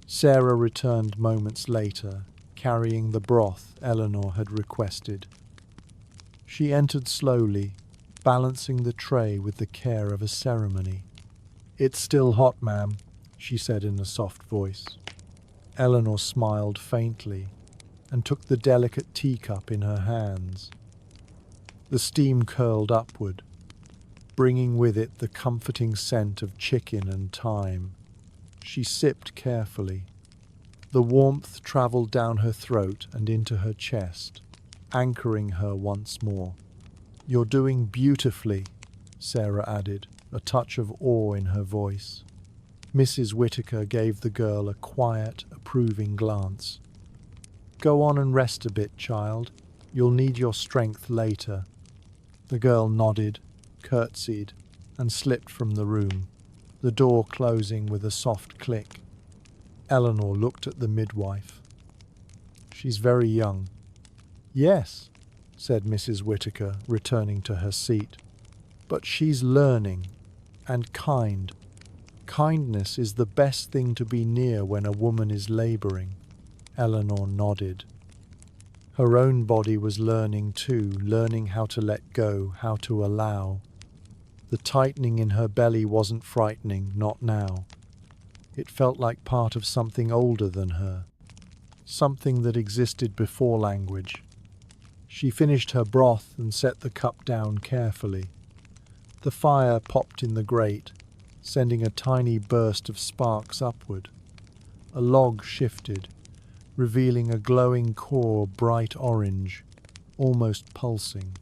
Sarah returned moments later, carrying the broth Eleanor had requested. She entered slowly, balancing the tray with the care of a ceremony. "It's still hot, ma'am," she said in a soft voice. Eleanor smiled faintly and took the delicate teacup in her hands. The steam curled upward, bringing with it the comforting scent of chicken and thyme. She sipped carefully. The warmth travelled down her throat and into her chest, anchoring her once more. "You're doing beautifully," Sarah added, a touch of awe in her voice. Mrs. Whittaker gave the girl a quiet, approving glance. "Go on and rest a bit, child. You'll need your strength later." The girl nodded, curtsied, and slipped from the room, the door closing with a soft click. Eleanor looked at the midwife. "She's very young." "Yes," said Mrs. Whittaker, returning to her seat. "But she's learning. and kind. Kindness is the best thing to be near when a woman is laboring. Eleanor nodded. Her own body was learning too, learning how to let go, how to allow. The tightening in her belly wasn't frightening, not now. It felt like part of something older than her, something that existed before language. She finished her broth and set the cup down carefully. The fire popped in the grate, sending a tiny burst of sparks upward. A log shifted, revealing a glowing core bright orange, almost pulsing.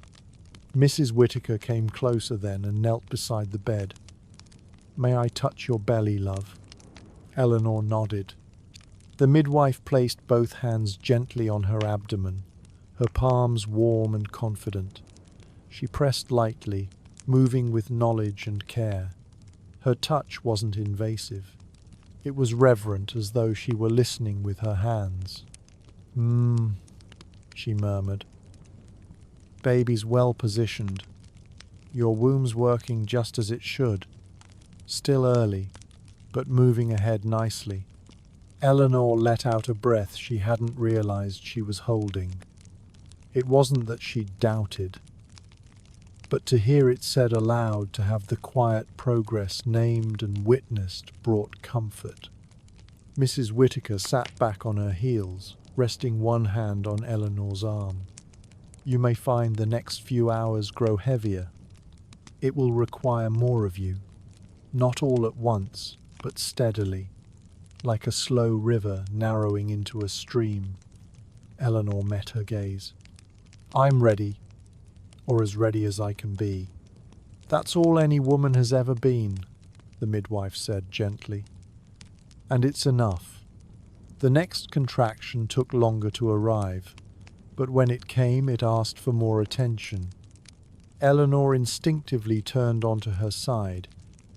Mrs. Whittaker came closer then and knelt beside the bed. "May I touch your belly, love?" Eleanor nodded. The midwife placed both hands gently on her abdomen, her palms warm and confident. She pressed lightly, moving with knowledge and care. Her touch wasn't invasive. It was reverent, as though she were listening with her hands. She murmured. "Baby's well positioned. Your womb's working just as it should. Still early, but moving ahead nicely." Eleanor let out a breath she hadn't realized she was holding. It wasn't that she doubted, but to hear it said aloud, to have the quiet progress named and witnessed, brought comfort. Mrs. Whittaker sat back on her heels, resting one hand on Eleanor's arm. "You may find the next few hours grow heavier. It will require more of you, not all at once, but steadily, like a slow river narrowing into a stream." Eleanor met her gaze. "I'm ready, or as ready as I can be." "That's all any woman has ever been," the midwife said gently. "And it's enough." The next contraction took longer to arrive, but when it came, it asked for more attention. Eleanor instinctively turned onto her side,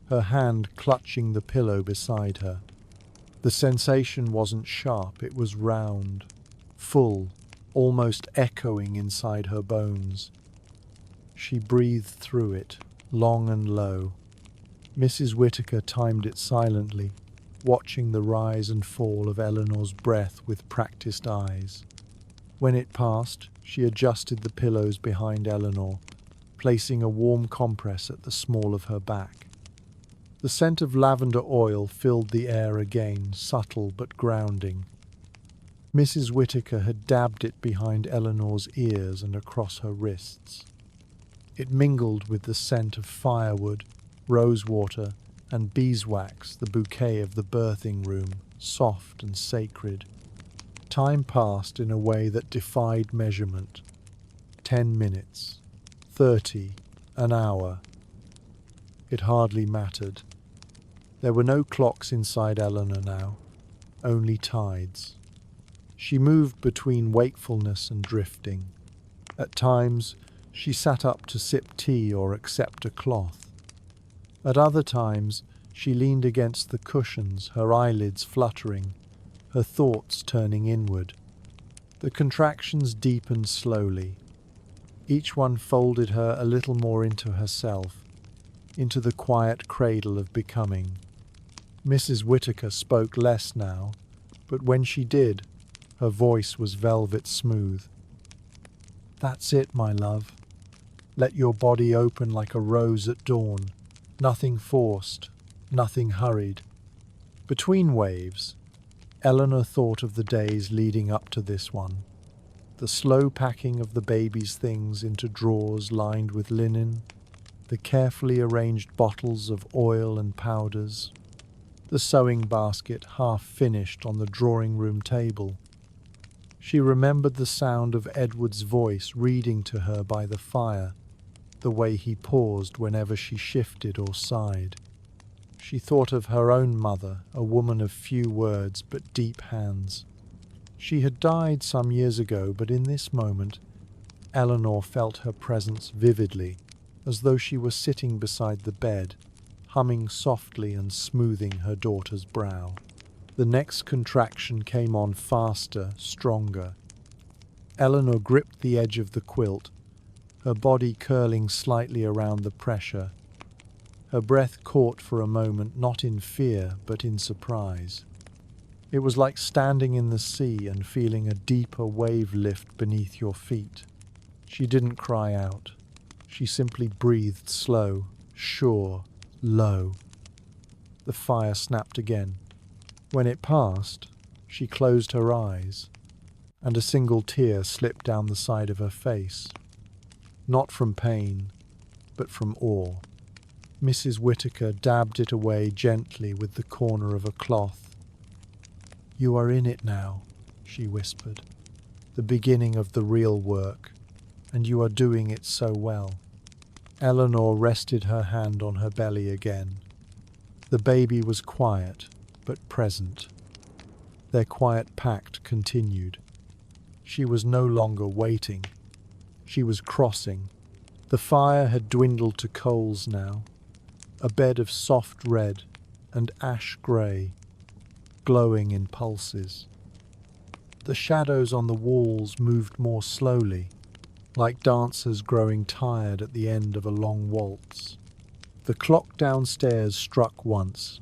her hand clutching the pillow beside her. The sensation wasn't sharp, it was round, full, almost echoing inside her bones. She breathed through it, long and low. Mrs. Whittaker timed it silently, watching the rise and fall of Eleanor's breath with practiced eyes. When it passed, she adjusted the pillows behind Eleanor, placing a warm compress at the small of her back. The scent of lavender oil filled the air again, subtle but grounding. Mrs. Whittaker had dabbed it behind Eleanor's ears and across her wrists. It mingled with the scent of firewood, rosewater, and beeswax, the bouquet of the birthing room, soft and sacred. Time passed in a way that defied measurement. 10 minutes, 30, an hour. It hardly mattered. There were no clocks inside Eleanor now, only tides. She moved between wakefulness and drifting. At times, she sat up to sip tea or accept a cloth. At other times, she leaned against the cushions, her eyelids fluttering, her thoughts turning inward. The contractions deepened slowly. Each one folded her a little more into herself, into the quiet cradle of becoming. Mrs. Whittaker spoke less now, but when she did, her voice was velvet smooth. "That's it, my love. Let your body open like a rose at dawn. Nothing forced, nothing hurried." Between waves, Eleanor thought of the days leading up to this one. The slow packing of the baby's things into drawers lined with linen, the carefully arranged bottles of oil and powders, the sewing basket half finished on the drawing-room table. She remembered the sound of Edward's voice reading to her by the fire, the way he paused whenever she shifted or sighed. She thought of her own mother, a woman of few words but deep hands. She had died some years ago, but in this moment, Eleanor felt her presence vividly, as though she were sitting beside the bed, humming softly and smoothing her daughter's brow. The next contraction came on faster, stronger. Eleanor gripped the edge of the quilt, her body curling slightly around the pressure. Her breath caught for a moment, not in fear, but in surprise. It was like standing in the sea and feeling a deeper wave lift beneath your feet. She didn't cry out. She simply breathed slow, sure, low. The fire snapped again. When it passed, she closed her eyes, and a single tear slipped down the side of her face. Not from pain, but from awe. Mrs. Whittaker dabbed it away gently with the corner of a cloth. "You are in it now," she whispered. "The beginning of the real work, and you are doing it so well." Eleanor rested her hand on her belly again. The baby was quiet, but present. Their quiet pact continued. She was no longer waiting. She was crossing. The fire had dwindled to coals now, a bed of soft red and ash grey, glowing in pulses. The shadows on the walls moved more slowly, like dancers growing tired at the end of a long waltz. The clock downstairs struck once,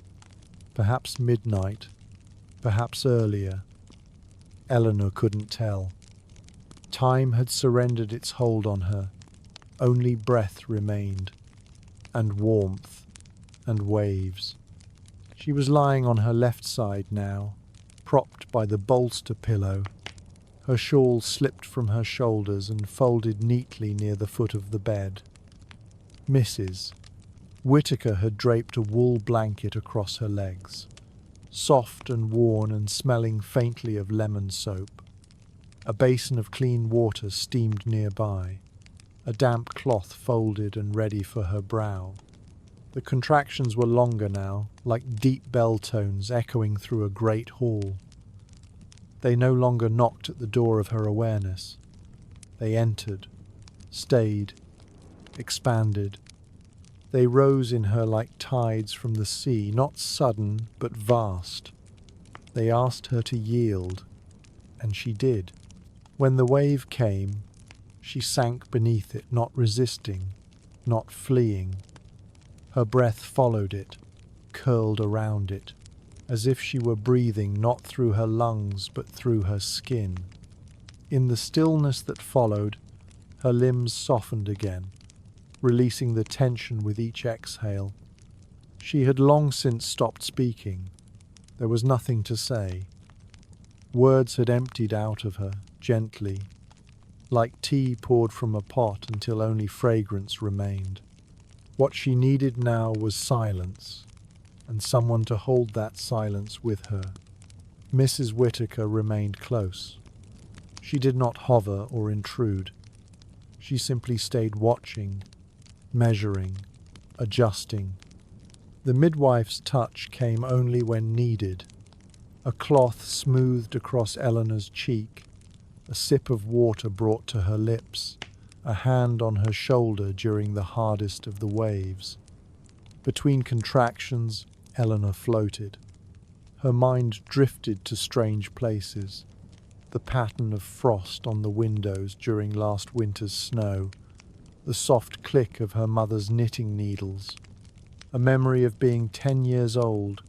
perhaps midnight, perhaps earlier. Eleanor couldn't tell. Time had surrendered its hold on her. Only breath remained, and warmth, and waves. She was lying on her left side now, propped by the bolster pillow. Her shawl slipped from her shoulders and folded neatly near the foot of the bed. Mrs. Whittaker had draped a wool blanket across her legs, soft and worn and smelling faintly of lemon soap. A basin of clean water steamed nearby, a damp cloth folded and ready for her brow. The contractions were longer now, like deep bell tones echoing through a great hall. They no longer knocked at the door of her awareness. They entered, stayed, expanded. They rose in her like tides from the sea, not sudden, but vast. They asked her to yield, and she did. When the wave came, she sank beneath it, not resisting, not fleeing. Her breath followed it, curled around it, as if she were breathing not through her lungs but through her skin. In the stillness that followed, her limbs softened again, releasing the tension with each exhale. She had long since stopped speaking. There was nothing to say. Words had emptied out of her, gently, like tea poured from a pot until only fragrance remained. What she needed now was silence, and someone to hold that silence with her. Mrs. Whittaker remained close. She did not hover or intrude. She simply stayed watching, measuring, adjusting. The midwife's touch came only when needed. A cloth smoothed across Eleanor's cheek, a sip of water brought to her lips, a hand on her shoulder during the hardest of the waves. Between contractions, Eleanor floated. Her mind drifted to strange places. The pattern of frost on the windows during last winter's snow, the soft click of her mother's knitting needles, a memory of being 10 years old,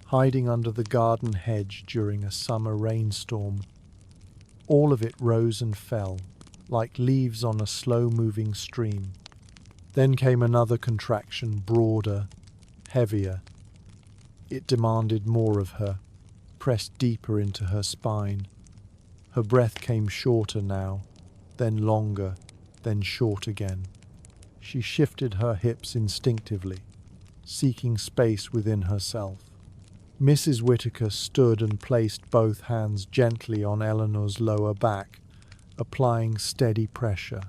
hiding under the garden hedge during a summer rainstorm. All of it rose and fell, like leaves on a slow-moving stream. Then came another contraction, broader, heavier. It demanded more of her, pressed deeper into her spine. Her breath came shorter now, then longer, then short again. She shifted her hips instinctively, seeking space within herself. Mrs. Whittaker stood and placed both hands gently on Eleanor's lower back, applying steady pressure.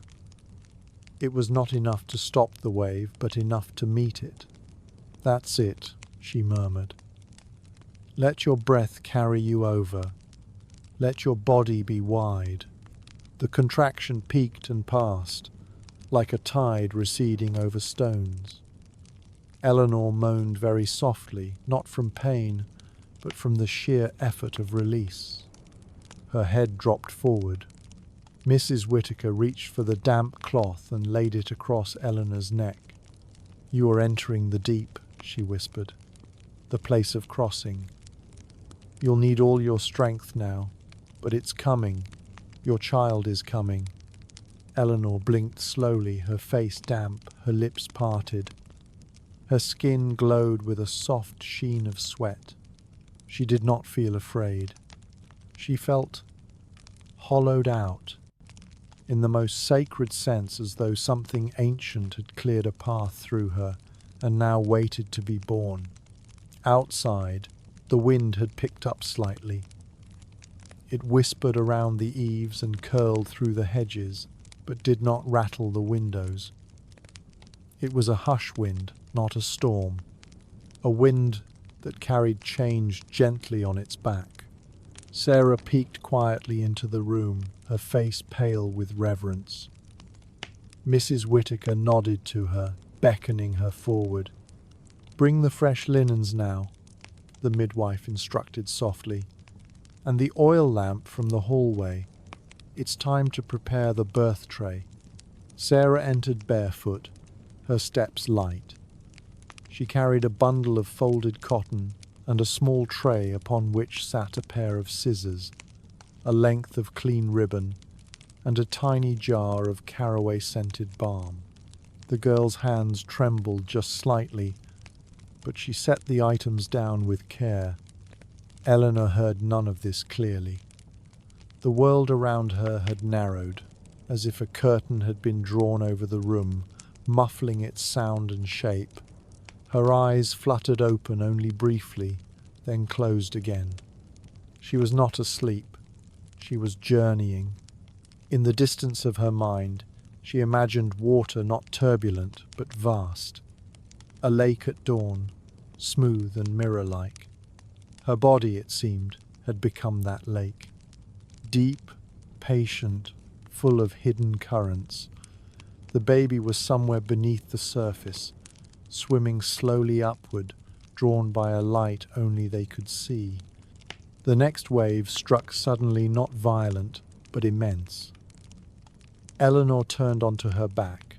It was not enough to stop the wave, but enough to meet it. "That's it," she murmured. "Let your breath carry you over. Let your body be wide." The contraction peaked and passed, like a tide receding over stones. Eleanor moaned very softly, not from pain, but from the sheer effort of release. Her head dropped forward. Mrs. Whittaker reached for the damp cloth and laid it across Eleanor's neck. "You are entering the deep," she whispered. "The place of crossing. You'll need all your strength now, but it's coming. Your child is coming." Eleanor blinked slowly, her face damp, her lips parted. Her skin glowed with a soft sheen of sweat. She did not feel afraid. She felt hollowed out, in the most sacred sense, as though something ancient had cleared a path through her and now waited to be born. Outside, the wind had picked up slightly. It whispered around the eaves and curled through the hedges, but did not rattle the windows. It was a hush wind, not a storm, a wind that carried change gently on its back. Sarah peeked quietly into the room, her face pale with reverence. Mrs. Whittaker nodded to her, beckoning her forward. "Bring the fresh linens now," the midwife instructed softly, "and the oil lamp from the hallway. It's time to prepare the birth tray." Sarah entered barefoot, her steps light. She carried a bundle of folded cotton and a small tray upon which sat a pair of scissors, a length of clean ribbon, and a tiny jar of caraway-scented balm. The girl's hands trembled just slightly, but she set the items down with care. Eleanor heard none of this clearly. The world around her had narrowed, as if a curtain had been drawn over the room, muffling its sound and shape. Her eyes fluttered open only briefly, then closed again. She was not asleep. She was journeying. In the distance of her mind, she imagined water not turbulent, but vast. A lake at dawn, smooth and mirror-like. Her body, it seemed, had become that lake. Deep, patient, full of hidden currents. The baby was somewhere beneath the surface, swimming slowly upward, drawn by a light only they could see. The next wave struck suddenly, not violent, but immense. Eleanor turned onto her back,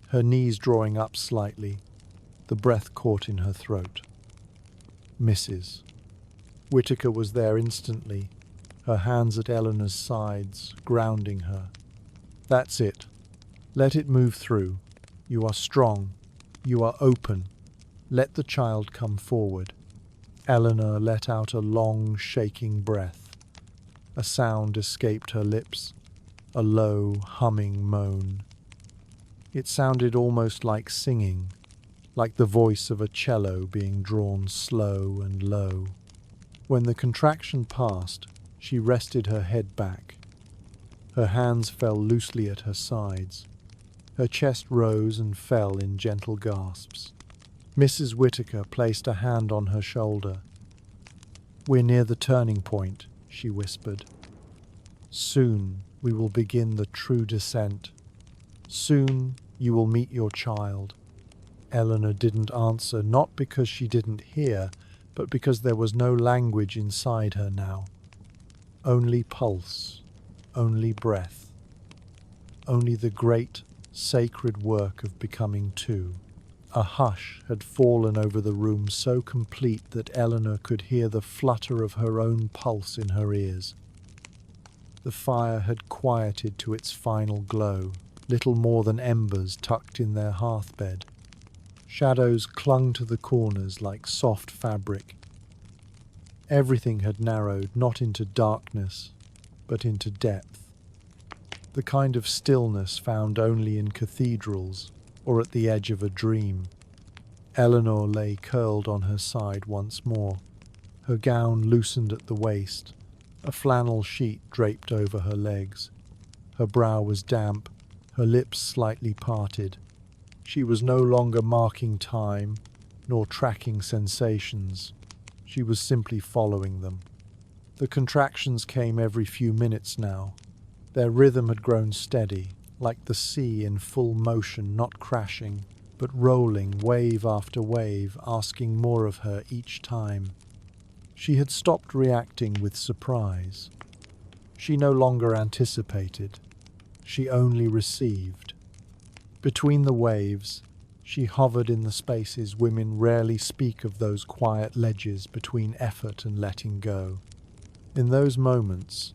her knees drawing up slightly, the breath caught in her throat. Mrs. Whittaker was there instantly, her hands at Eleanor's sides, grounding her. "That's it. Let it move through. You are strong. You are open. Let the child come forward." Eleanor let out a long, shaking breath. A sound escaped her lips, a low, humming moan. It sounded almost like singing, like the voice of a cello being drawn slow and low. When the contraction passed, she rested her head back. Her hands fell loosely at her sides. Her chest rose and fell in gentle gasps. Mrs. Whittaker placed a hand on her shoulder. "We're near the turning point," she whispered. "Soon we will begin the true descent. Soon you will meet your child." Eleanor didn't answer, not because she didn't hear, but because there was no language inside her now. Only pulse, only breath, only the great, sacred work of becoming two. A hush had fallen over the room, so complete that Eleanor could hear the flutter of her own pulse in her ears. The fire had quieted to its final glow, little more than embers tucked in their hearthbed. Shadows clung to the corners like soft fabric. Everything had narrowed, not into darkness, but into depth. The kind of stillness found only in cathedrals or at the edge of a dream. Eleanor lay curled on her side once more, her gown loosened at the waist, a flannel sheet draped over her legs. Her brow was damp, her lips slightly parted. She was no longer marking time, nor tracking sensations. She was simply following them. The contractions came every few minutes now. Their rhythm had grown steady, like the sea in full motion, not crashing, but rolling wave after wave, asking more of her each time. She had stopped reacting with surprise. She no longer anticipated. She only received. Between the waves, She hovered in the spaces women rarely speak of, those quiet ledges between effort and letting go. In those moments,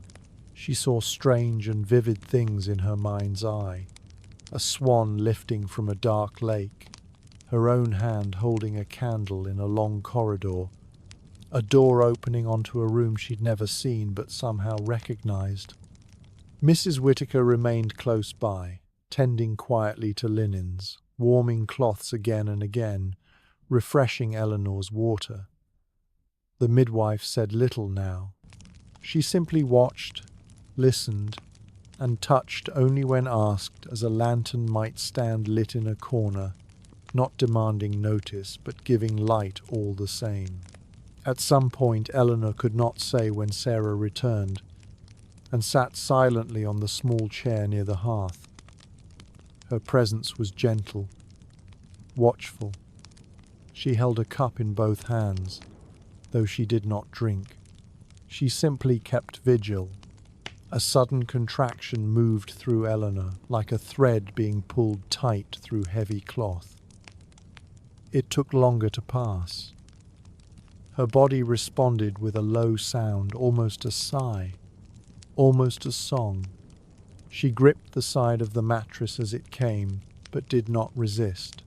she saw strange and vivid things in her mind's eye. A swan lifting from a dark lake, her own hand holding a candle in a long corridor, a door opening onto a room she'd never seen but somehow recognized. Mrs. Whittaker remained close by, tending quietly to linens, warming cloths again and again, refreshing Eleanor's water. The midwife said little now. She simply watched, listened, and touched only when asked, as a lantern might stand lit in a corner, not demanding notice but giving light all the same. At some point Eleanor could not say when Sarah returned, and sat silently on the small chair near the hearth. Her presence was gentle, watchful. She held a cup in both hands, though she did not drink. She simply kept vigil. A sudden contraction moved through Eleanor, like a thread being pulled tight through heavy cloth. It took longer to pass. Her body responded with a low sound, almost a sigh, almost a song. She gripped the side of the mattress as it came, but did not resist.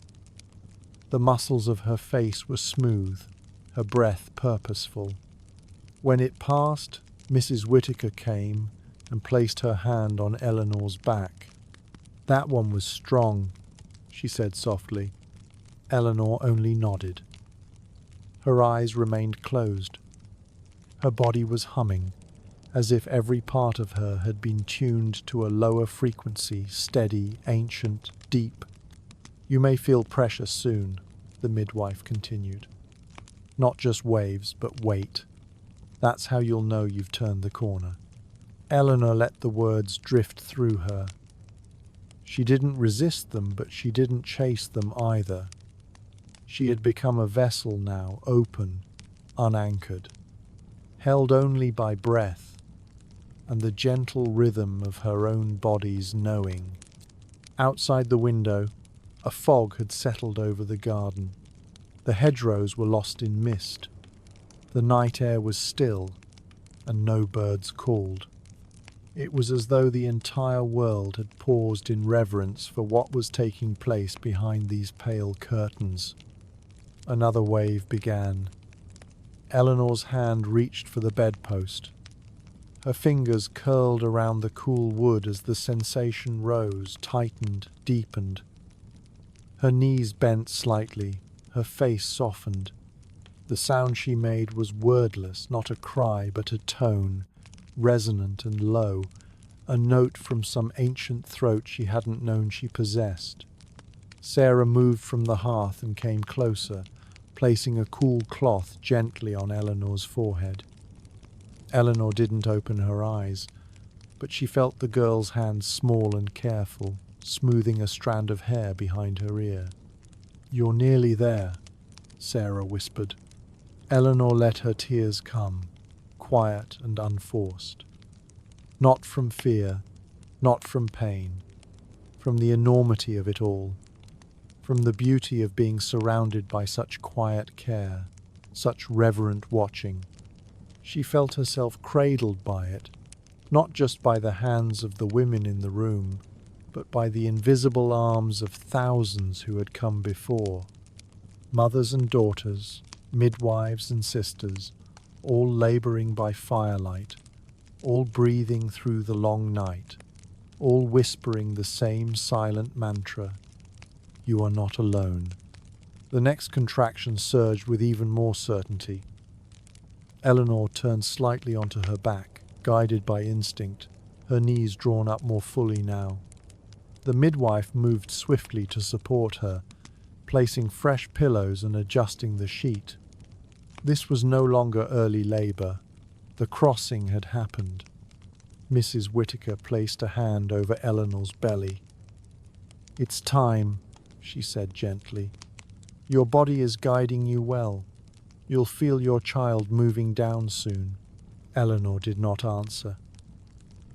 The muscles of her face were smooth, her breath purposeful. When it passed, Mrs. Whittaker came and placed her hand on Eleanor's back. "That one was strong," she said softly. Eleanor only nodded. Her eyes remained closed. Her body was humming, as if every part of her had been tuned to a lower frequency, steady, ancient, deep. "You may feel pressure soon," the midwife continued. "Not just waves, but weight. That's how you'll know you've turned the corner." Eleanor let the words drift through her. She didn't resist them, but she didn't chase them either. She had become a vessel now, open, unanchored, held only by breath and the gentle rhythm of her own body's knowing. Outside the window, a fog had settled over the garden. The hedgerows were lost in mist. The night air was still, and no birds called. It was as though the entire world had paused in reverence for what was taking place behind these pale curtains. Another wave began. Eleanor's hand reached for the bedpost. Her fingers curled around the cool wood as the sensation rose, tightened, deepened. Her knees bent slightly, her face softened. The sound she made was wordless, not a cry, but a tone, resonant and low, a note from some ancient throat she hadn't known she possessed. Sarah moved from the hearth and came closer, placing a cool cloth gently on Eleanor's forehead. Eleanor didn't open her eyes, but she felt the girl's hands small and careful, smoothing a strand of hair behind her ear. "You're nearly there," Sarah whispered. Eleanor let her tears come, quiet and unforced. Not from fear, not from pain, from the enormity of it all, from the beauty of being surrounded by such quiet care, such reverent watching. She felt herself cradled by it, not just by the hands of the women in the room, but by the invisible arms of thousands who had come before. Mothers and daughters, midwives and sisters, all laboring by firelight, all breathing through the long night, all whispering the same silent mantra, "You are not alone." The next contraction surged with even more certainty. Eleanor turned slightly onto her back, guided by instinct, her knees drawn up more fully now. The midwife moved swiftly to support her, placing fresh pillows and adjusting the sheet. This was no longer early labor. The crossing had happened. Mrs. Whittaker placed a hand over Eleanor's belly. "It's time," she said gently. "Your body is guiding you well. You'll feel your child moving down soon." Eleanor did not answer.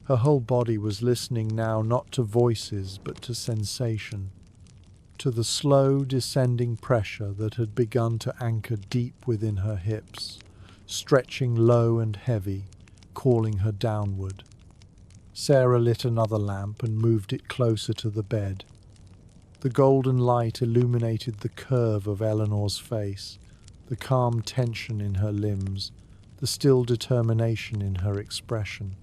Her whole body was listening now not to voices but to sensation, to the slow descending pressure that had begun to anchor deep within her hips, stretching low and heavy, calling her downward. Sarah lit another lamp and moved it closer to the bed. The golden light illuminated the curve of Eleanor's face, the calm tension in her limbs, the still determination in her expression.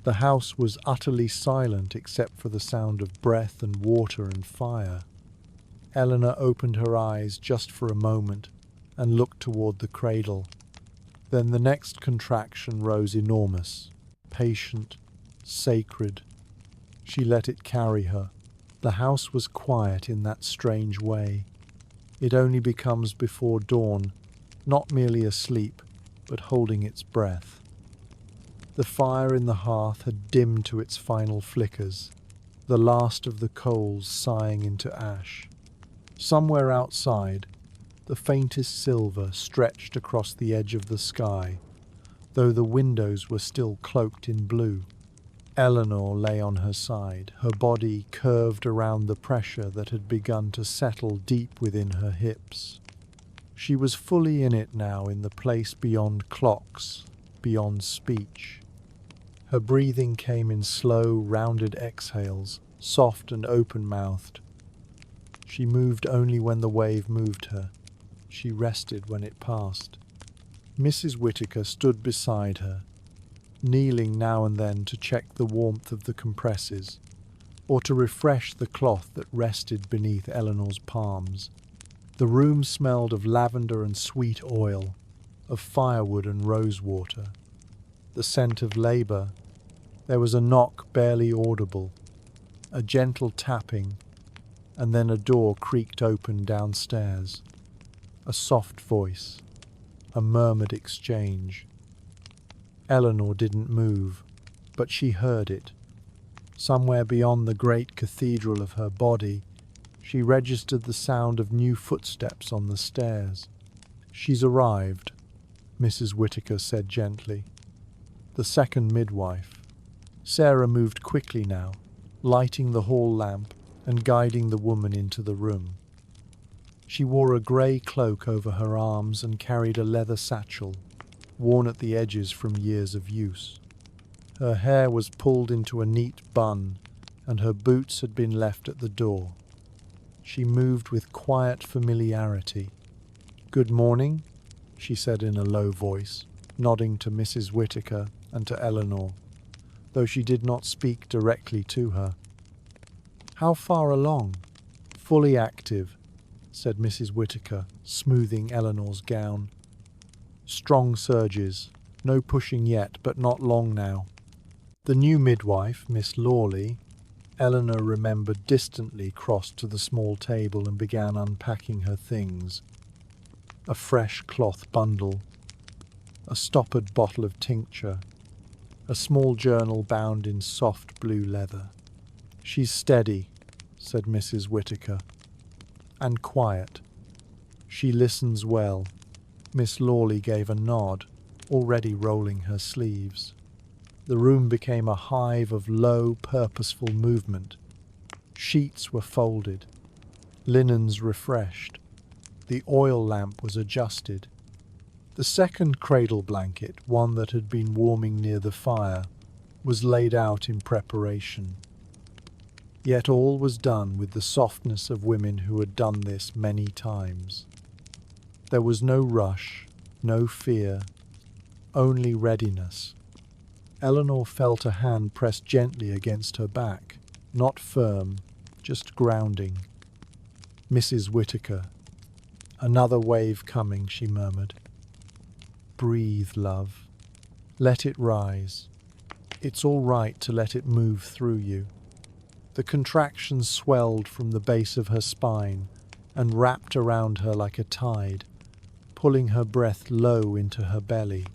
The house was utterly silent except for the sound of breath and water and fire. Eleanor opened her eyes just for a moment and looked toward the cradle. Then the next contraction rose enormous, patient, sacred. She let it carry her. The house was quiet in that strange way. It only becomes before dawn, not merely asleep, but holding its breath. The fire in the hearth had dimmed to its final flickers, the last of the coals sighing into ash. Somewhere outside, the faintest silver stretched across the edge of the sky, though the windows were still cloaked in blue. Eleanor lay on her side, her body curved around the pressure that had begun to settle deep within her hips. She was fully in it now, in the place beyond clocks, beyond speech. Her breathing came in slow, rounded exhales, soft and open-mouthed. She moved only when the wave moved her. She rested when it passed. Mrs. Whittaker stood beside her, kneeling now and then to check the warmth of the compresses, or to refresh the cloth that rested beneath Eleanor's palms. The room smelled of lavender and sweet oil, of firewood and rosewater, the scent of labour. There was a knock barely audible, a gentle tapping, and then a door creaked open downstairs. A soft voice, a murmured exchange. Eleanor didn't move, but she heard it. Somewhere beyond the great cathedral of her body, she registered the sound of new footsteps on the stairs. "She's arrived," Mrs. Whittaker said gently. The second midwife. Sarah moved quickly now, lighting the hall lamp and guiding the woman into the room. She wore a grey cloak over her arms and carried a leather satchel, worn at the edges from years of use. Her hair was pulled into a neat bun, and her boots had been left at the door. She moved with quiet familiarity. "Good morning," she said in a low voice, nodding to Mrs. Whittaker and to Eleanor, though she did not speak directly to her. "How far along?" "Fully active," said Mrs. Whittaker, smoothing Eleanor's gown. "Strong surges, no pushing yet, but not long now." The new midwife, Miss Lawley, Eleanor remembered distantly, crossed to the small table and began unpacking her things. A fresh cloth bundle, a stoppered bottle of tincture, a small journal bound in soft blue leather. "She's steady," said Mrs. Whittaker, "and quiet. She listens well." Miss Lawley gave a nod, already rolling her sleeves. The room became a hive of low, purposeful movement. Sheets were folded, linens refreshed, the oil lamp was adjusted. The second cradle blanket, one that had been warming near the fire, was laid out in preparation. Yet all was done with the softness of women who had done this many times. There was no rush, no fear, only readiness. Eleanor felt a hand pressed gently against her back, not firm, just grounding. Mrs. Whittaker. "Another wave coming," she murmured. "Breathe, love. Let it rise. It's all right to let it move through you." The contractions swelled from the base of her spine and wrapped around her like a tide, pulling her breath low into her belly.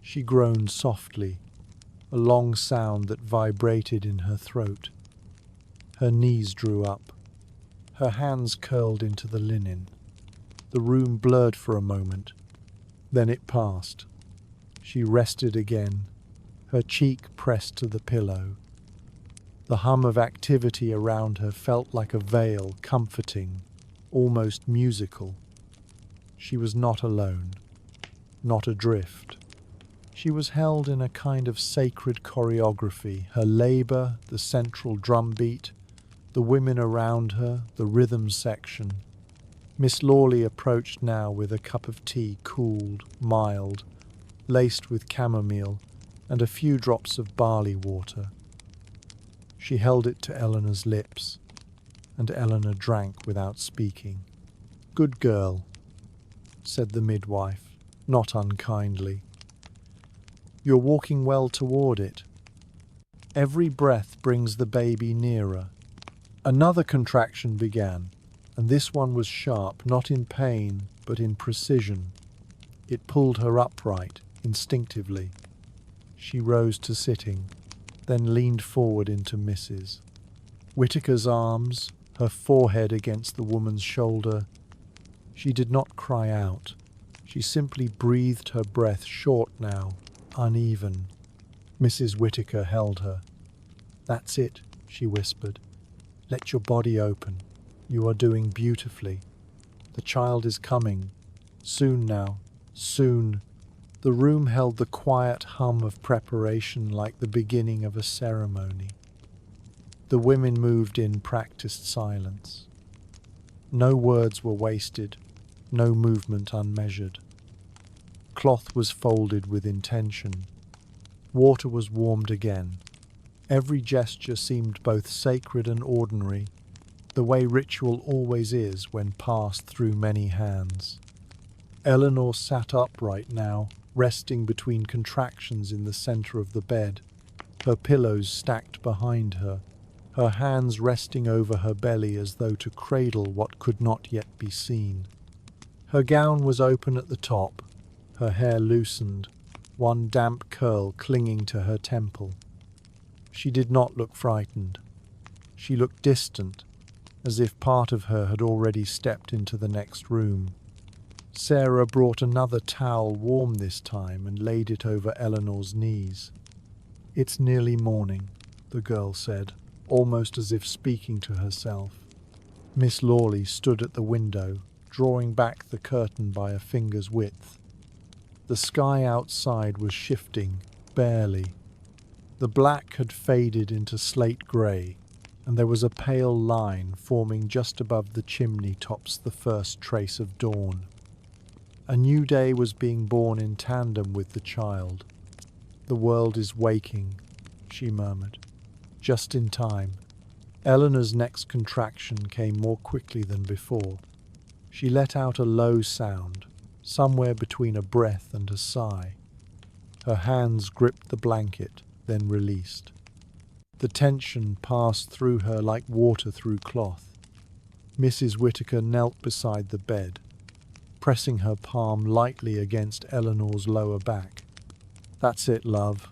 She groaned softly, a long sound that vibrated in her throat. Her knees drew up. Her hands curled into the linen. The room blurred for a moment. Then it passed. She rested again, her cheek pressed to the pillow. The hum of activity around her felt like a veil, comforting, almost musical. She was not alone, not adrift. She was held in a kind of sacred choreography, her labor, the central drumbeat, the women around her, the rhythm section. Miss Lawley approached now with a cup of tea, cooled, mild, laced with chamomile and a few drops of barley water. She held it to Eleanor's lips, and Eleanor drank without speaking. "Good girl," said the midwife, not unkindly. "You're walking well toward it. Every breath brings the baby nearer." Another contraction began, and this one was sharp, not in pain, but in precision. It pulled her upright, instinctively. She rose to sitting, then leaned forward into Mrs. Whittaker's arms, her forehead against the woman's shoulder. She did not cry out. She simply breathed her breath short now, uneven. Mrs. Whittaker held her. "That's it," she whispered. "Let your body open. You are doing beautifully. The child is coming. Soon now. Soon." The room held the quiet hum of preparation like the beginning of a ceremony. The women moved in practiced silence. No words were wasted, no movement unmeasured. Cloth was folded with intention. Water was warmed again. Every gesture seemed both sacred and ordinary, the way ritual always is when passed through many hands. Eleanor sat upright now, resting between contractions in the center of the bed, her pillows stacked behind her, her hands resting over her belly as though to cradle what could not yet be seen. Her gown was open at the top, her hair loosened, one damp curl clinging to her temple. She did not look frightened. She looked distant, as if part of her had already stepped into the next room. Sarah brought another towel, warm this time, and laid it over Eleanor's knees. "It's nearly morning," the girl said, almost as if speaking to herself. Miss Lawley stood at the window, drawing back the curtain by a finger's width. The sky outside was shifting, barely. The black had faded into slate grey, and there was a pale line forming just above the chimney tops, the first trace of dawn. A new day was being born in tandem with the child. "The world is waking," she murmured. Just in time. Eleanor's next contraction came more quickly than before. She let out a low sound, somewhere between a breath and a sigh. Her hands gripped the blanket, then released. The tension passed through her like water through cloth. Mrs. Whittaker knelt beside the bed, pressing her palm lightly against Eleanor's lower back. "That's it, love.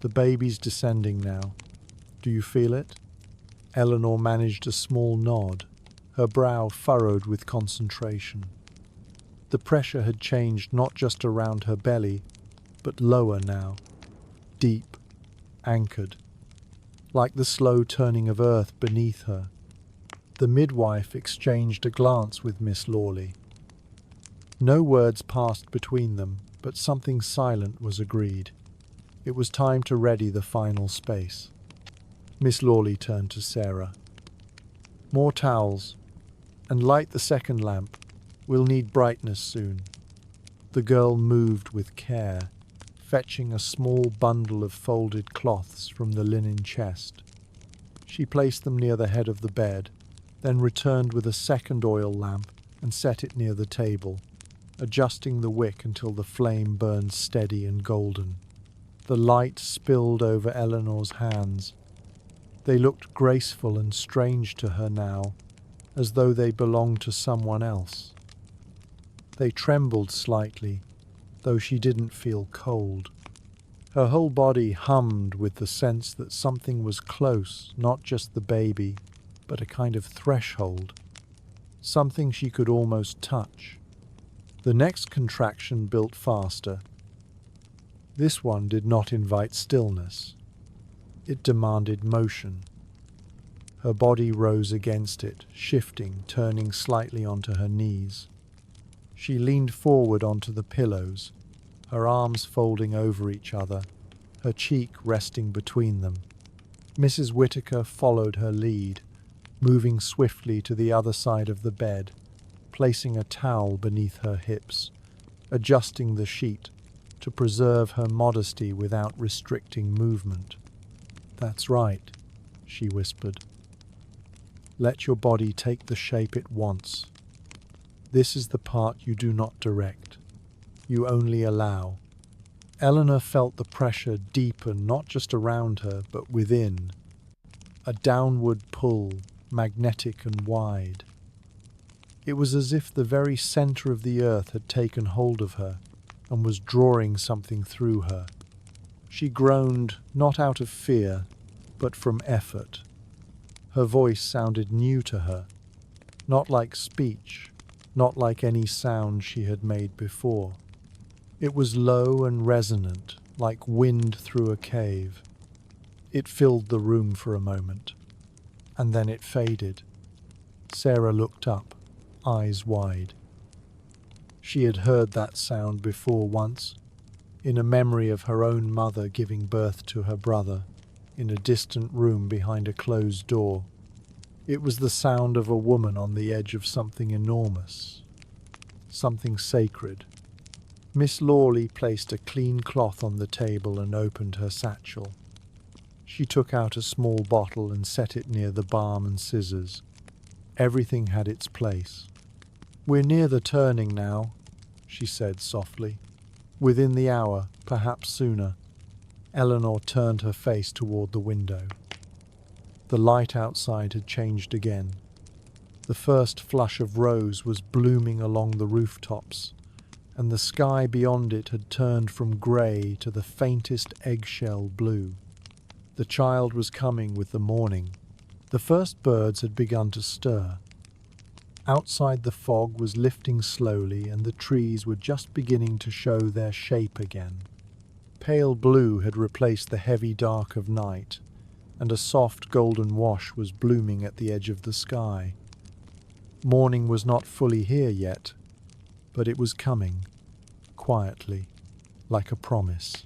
The baby's descending now. Do you feel it?" Eleanor managed a small nod, her brow furrowed with concentration. The pressure had changed not just around her belly, but lower now, deep, anchored, like the slow turning of earth beneath her. The midwife exchanged a glance with Miss Lawley. No words passed between them, but something silent was agreed. It was time to ready the final space. Miss Lawley turned to Sarah. "More towels, and light the second lamp. We'll need brightness soon." The girl moved with care, fetching a small bundle of folded cloths from the linen chest. She placed them near the head of the bed, then returned with a second oil lamp and set it near the table, adjusting the wick until the flame burned steady and golden. The light spilled over Eleanor's hands. They looked graceful and strange to her now, as though they belonged to someone else. They trembled slightly, though she didn't feel cold. Her whole body hummed with the sense that something was close, not just the baby, but a kind of threshold, something she could almost touch. The next contraction built faster. This one did not invite stillness. It demanded motion. Her body rose against it, shifting, turning slightly onto her knees. She leaned forward onto the pillows, her arms folding over each other, her cheek resting between them. Mrs. Whittaker followed her lead, moving swiftly to the other side of the bed, placing a towel beneath her hips, adjusting the sheet to preserve her modesty without restricting movement. "That's right," she whispered. "Let your body take the shape it wants. This is the part you do not direct. You only allow." Eleanor felt the pressure deepen not just around her, but within. A downward pull, magnetic and wide. It was as if the very center of the earth had taken hold of her and was drawing something through her. She groaned, not out of fear, but from effort. Her voice sounded new to her, not like speech, not like any sound she had made before. It was low and resonant, like wind through a cave. It filled the room for a moment, and then it faded. Sarah looked up, eyes wide. She had heard that sound before once, in a memory of her own mother giving birth to her brother, in a distant room behind a closed door. It was the sound of a woman on the edge of something enormous, something sacred. Miss Lawley placed a clean cloth on the table and opened her satchel. She took out a small bottle and set it near the balm and scissors. Everything had its place. "We're near the turning now," she said softly. "Within the hour, perhaps sooner." Eleanor turned her face toward the window. The light outside had changed again. The first flush of rose was blooming along the rooftops, and the sky beyond it had turned from grey to the faintest eggshell blue. The child was coming with the morning. The first birds had begun to stir. Outside the fog was lifting slowly, and the trees were just beginning to show their shape again. Pale blue had replaced the heavy dark of night, and a soft golden wash was blooming at the edge of the sky. Morning was not fully here yet, but it was coming, quietly, like a promise.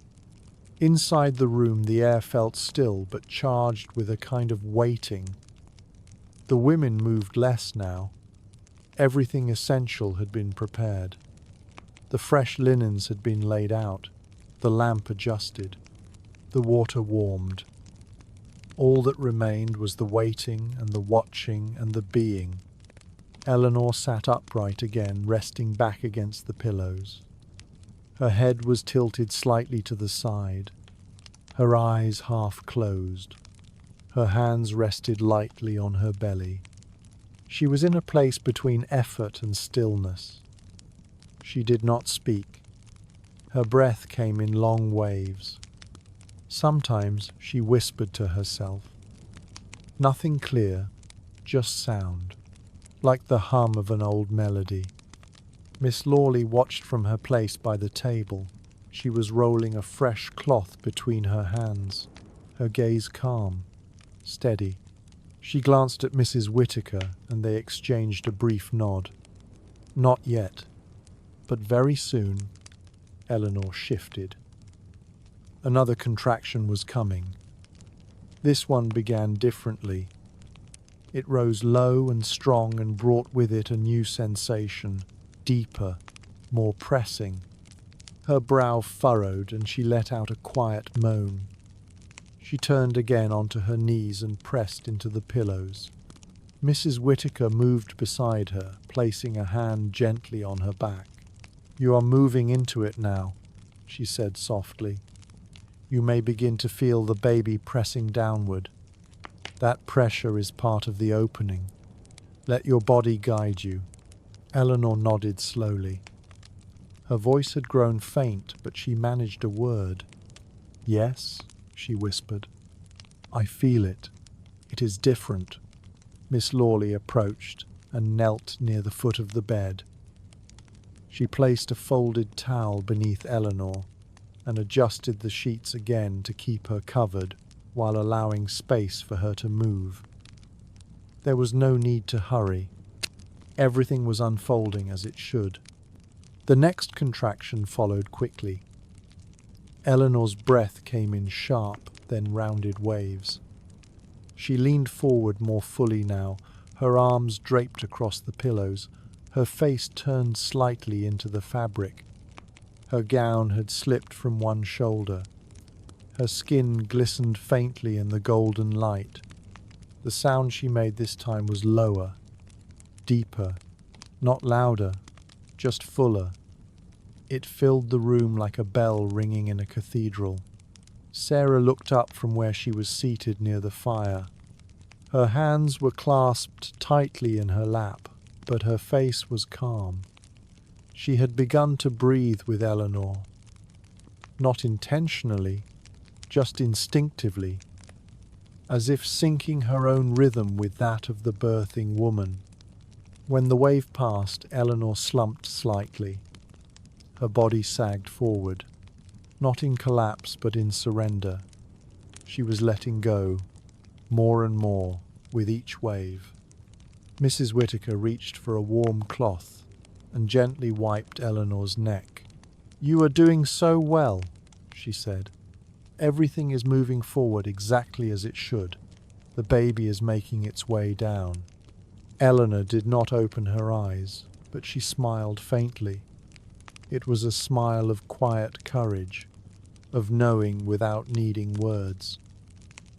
Inside the room the air felt still but charged with a kind of waiting. The women moved less now. Everything essential had been prepared. The fresh linens had been laid out, the lamp adjusted, the water warmed. All that remained was the waiting and the watching and the being. Eleanor sat upright again, resting back against the pillows. Her head was tilted slightly to the side, her eyes half closed. Her hands rested lightly on her belly. She was in a place between effort and stillness. She did not speak. Her breath came in long waves. Sometimes she whispered to herself. Nothing clear, just sound, like the hum of an old melody. Miss Lawley watched from her place by the table. She was rolling a fresh cloth between her hands, her gaze calm, steady. She glanced at Mrs. Whittaker, and they exchanged a brief nod. Not yet, but very soon. Eleanor shifted. Another contraction was coming. This one began differently. It rose low and strong and brought with it a new sensation, deeper, more pressing. Her brow furrowed, and she let out a quiet moan. She turned again onto her knees and pressed into the pillows. Mrs. Whittaker moved beside her, placing a hand gently on her back. "You are moving into it now," she said softly. "You may begin to feel the baby pressing downward. That pressure is part of the opening. Let your body guide you." Eleanor nodded slowly. Her voice had grown faint, but she managed a word. "Yes," she whispered. "I feel it. It is different." Miss Lawley approached and knelt near the foot of the bed. She placed a folded towel beneath Eleanor and adjusted the sheets again to keep her covered while allowing space for her to move. There was no need to hurry. Everything was unfolding as it should. The next contraction followed quickly. Eleanor's breath came in sharp, then rounded waves. She leaned forward more fully now, her arms draped across the pillows, her face turned slightly into the fabric. Her gown had slipped from one shoulder. Her skin glistened faintly in the golden light. The sound she made this time was lower, deeper, not louder, just fuller. It filled the room like a bell ringing in a cathedral. Sarah looked up from where she was seated near the fire. Her hands were clasped tightly in her lap, but her face was calm. She had begun to breathe with Eleanor. Not intentionally, just instinctively, as if syncing her own rhythm with that of the birthing woman. When the wave passed, Eleanor slumped slightly. Her body sagged forward, not in collapse but in surrender. She was letting go, more and more, with each wave. Mrs. Whittaker reached for a warm cloth and gently wiped Eleanor's neck. "You are doing so well," she said. "Everything is moving forward exactly as it should. The baby is making its way down." Eleanor did not open her eyes, but she smiled faintly. It was a smile of quiet courage, of knowing without needing words.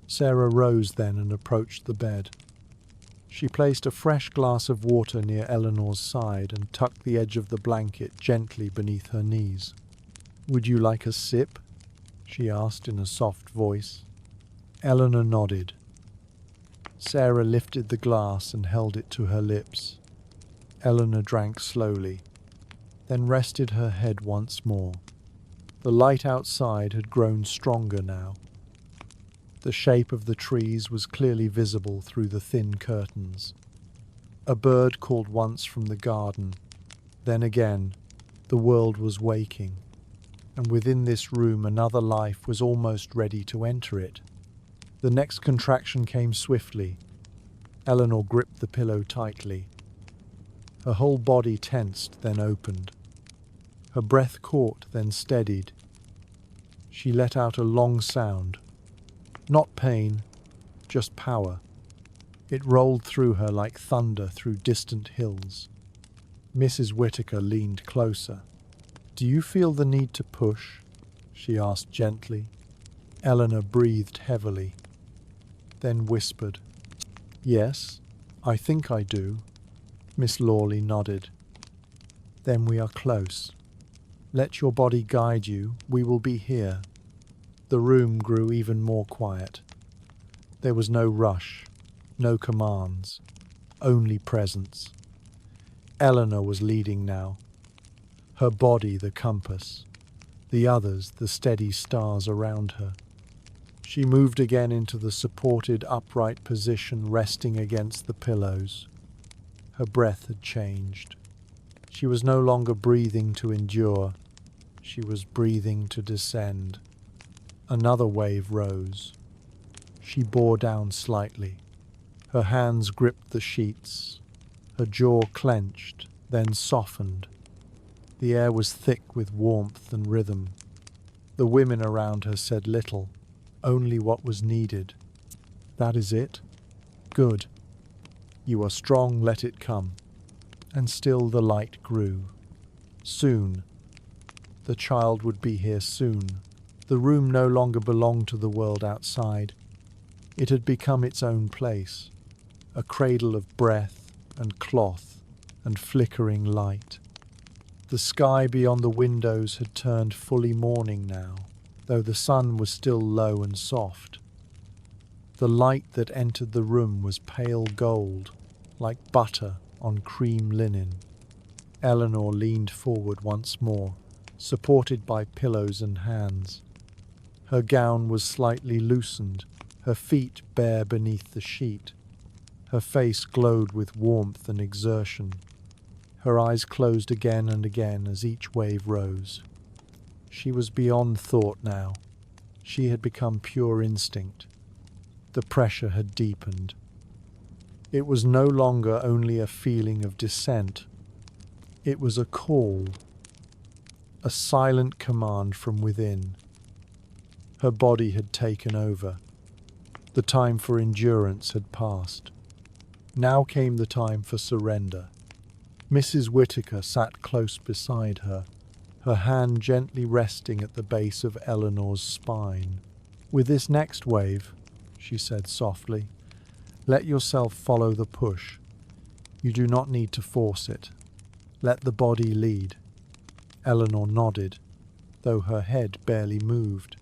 Sarah rose then and approached the bed. She placed a fresh glass of water near Eleanor's side and tucked the edge of the blanket gently beneath her knees. "Would you like a sip?" she asked in a soft voice. Eleanor nodded. Sarah lifted the glass and held it to her lips. Eleanor drank slowly, then rested her head once more. The light outside had grown stronger now. The shape of the trees was clearly visible through the thin curtains. A bird called once from the garden. Then again, the world was waking, and within this room another life was almost ready to enter it. The next contraction came swiftly. Eleanor gripped the pillow tightly. Her whole body tensed, then opened. Her breath caught, then steadied. She let out a long sound. Not pain, just power. It rolled through her like thunder through distant hills. Mrs. Whittaker leaned closer. "Do you feel the need to push?" she asked gently. Eleanor breathed heavily, then whispered, "Yes, I think I do." Miss Lawley nodded. "Then we are close. Let your body guide you. We will be here." The room grew even more quiet. There was no rush, no commands, only presence. Eleanor was leading now. Her body the compass, the others the steady stars around her. She moved again into the supported upright position, resting against the pillows. Her breath had changed. She was no longer breathing to endure. She was breathing to descend. Another wave rose. She bore down slightly. Her hands gripped the sheets. Her jaw clenched, then softened. The air was thick with warmth and rhythm. The women around her said little, only what was needed. "That is it? Good. You are strong, let it come." And still the light grew. Soon. The child would be here soon. The room no longer belonged to the world outside. It had become its own place, a cradle of breath and cloth and flickering light. The sky beyond the windows had turned fully morning now, though the sun was still low and soft. The light that entered the room was pale gold, like butter on cream linen. Eleanor leaned forward once more, supported by pillows and hands. Her gown was slightly loosened, her feet bare beneath the sheet. Her face glowed with warmth and exertion. Her eyes closed again and again as each wave rose. She was beyond thought now. She had become pure instinct. The pressure had deepened. It was no longer only a feeling of dissent. It was a call, a silent command from within. Her body had taken over. The time for endurance had passed. Now came the time for surrender. Mrs. Whittaker sat close beside her, her hand gently resting at the base of Eleanor's spine. "With this next wave," she said softly, "let yourself follow the push. You do not need to force it. Let the body lead." Eleanor nodded, though her head barely moved.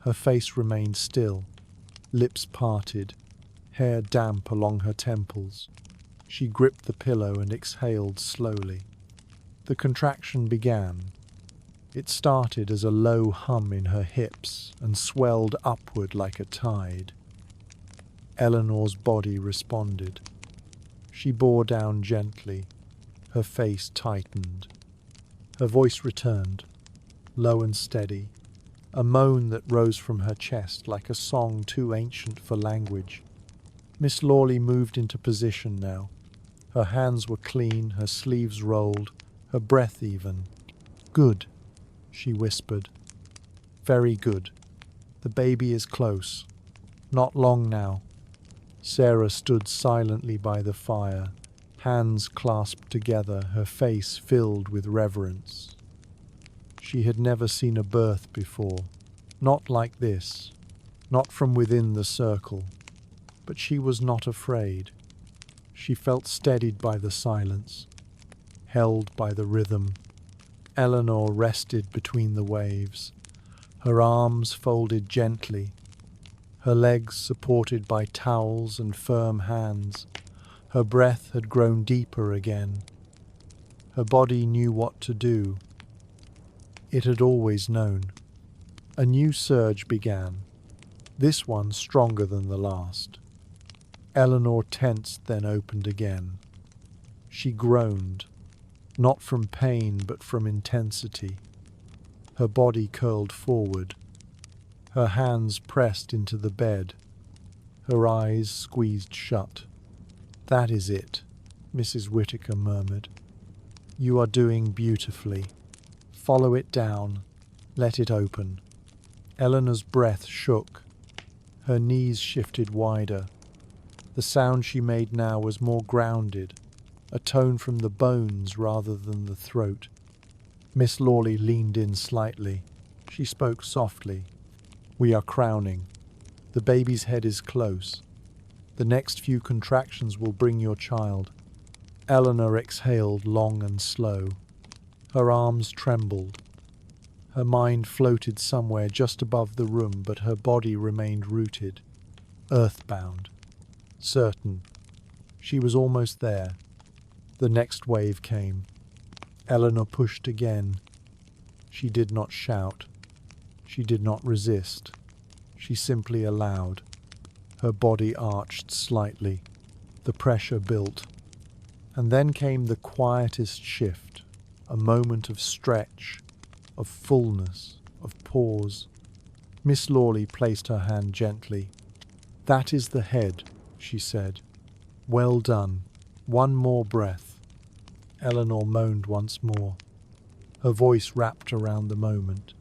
Her face remained still, lips parted, hair damp along her temples. She gripped the pillow and exhaled slowly. The contraction began. It started as a low hum in her hips and swelled upward like a tide. Eleanor's body responded. She bore down gently, her face tightened. Her voice returned, low and steady, a moan that rose from her chest like a song too ancient for language. Miss Lawley moved into position now. Her hands were clean, her sleeves rolled, her breath even. "Good," she whispered. "Very good. The baby is close. Not long now." Sarah stood silently by the fire, hands clasped together, her face filled with reverence. She had never seen a birth before, not like this, not from within the circle, but she was not afraid. She felt steadied by the silence, held by the rhythm. Eleanor rested between the waves, her arms folded gently, her legs supported by towels and firm hands. Her breath had grown deeper again. Her body knew what to do. It had always known. A new surge began, this one stronger than the last. Eleanor tensed, then opened again. She groaned, not from pain but from intensity. Her body curled forward, her hands pressed into the bed, her eyes squeezed shut. "That is it," Mrs. Whittaker murmured. "You are doing beautifully. Follow it down. Let it open." Eleanor's breath shook. Her knees shifted wider. The sound she made now was more grounded, a tone from the bones rather than the throat. Miss Lawley leaned in slightly. She spoke softly. "We are crowning. The baby's head is close. The next few contractions will bring your child." Eleanor exhaled long and slow. Her arms trembled. Her mind floated somewhere just above the room, but her body remained rooted, earthbound, certain. She was almost there. The next wave came. Eleanor pushed again. She did not shout. She did not resist. She simply allowed. Her body arched slightly. The pressure built. And then came the quietest shift, a moment of stretch, of fullness, of pause. Miss Lawley placed her hand gently. "That is the head," she said. "Well done. One more breath." Eleanor moaned once more. Her voice wrapped around the moment.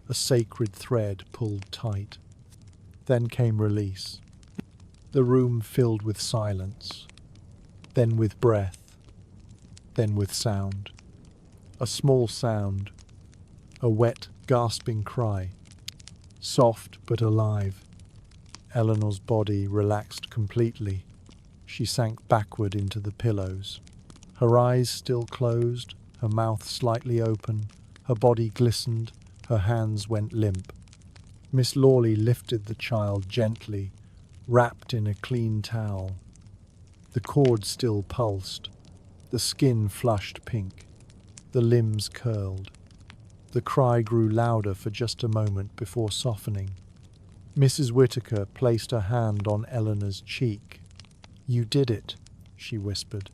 A sacred thread pulled tight. Then came release. The room filled with silence, then with breath, then with sound. A small sound, a wet, gasping cry, soft but alive. Eleanor's body relaxed completely. She sank backward into the pillows. Her eyes still closed, her mouth slightly open, her body glistened, her hands went limp. Miss Lawley lifted the child gently, wrapped in a clean towel. The cord still pulsed, the skin flushed pink, the limbs curled. The cry grew louder for just a moment before softening. Mrs. Whittaker placed her hand on Eleanor's cheek. "You did it," she whispered.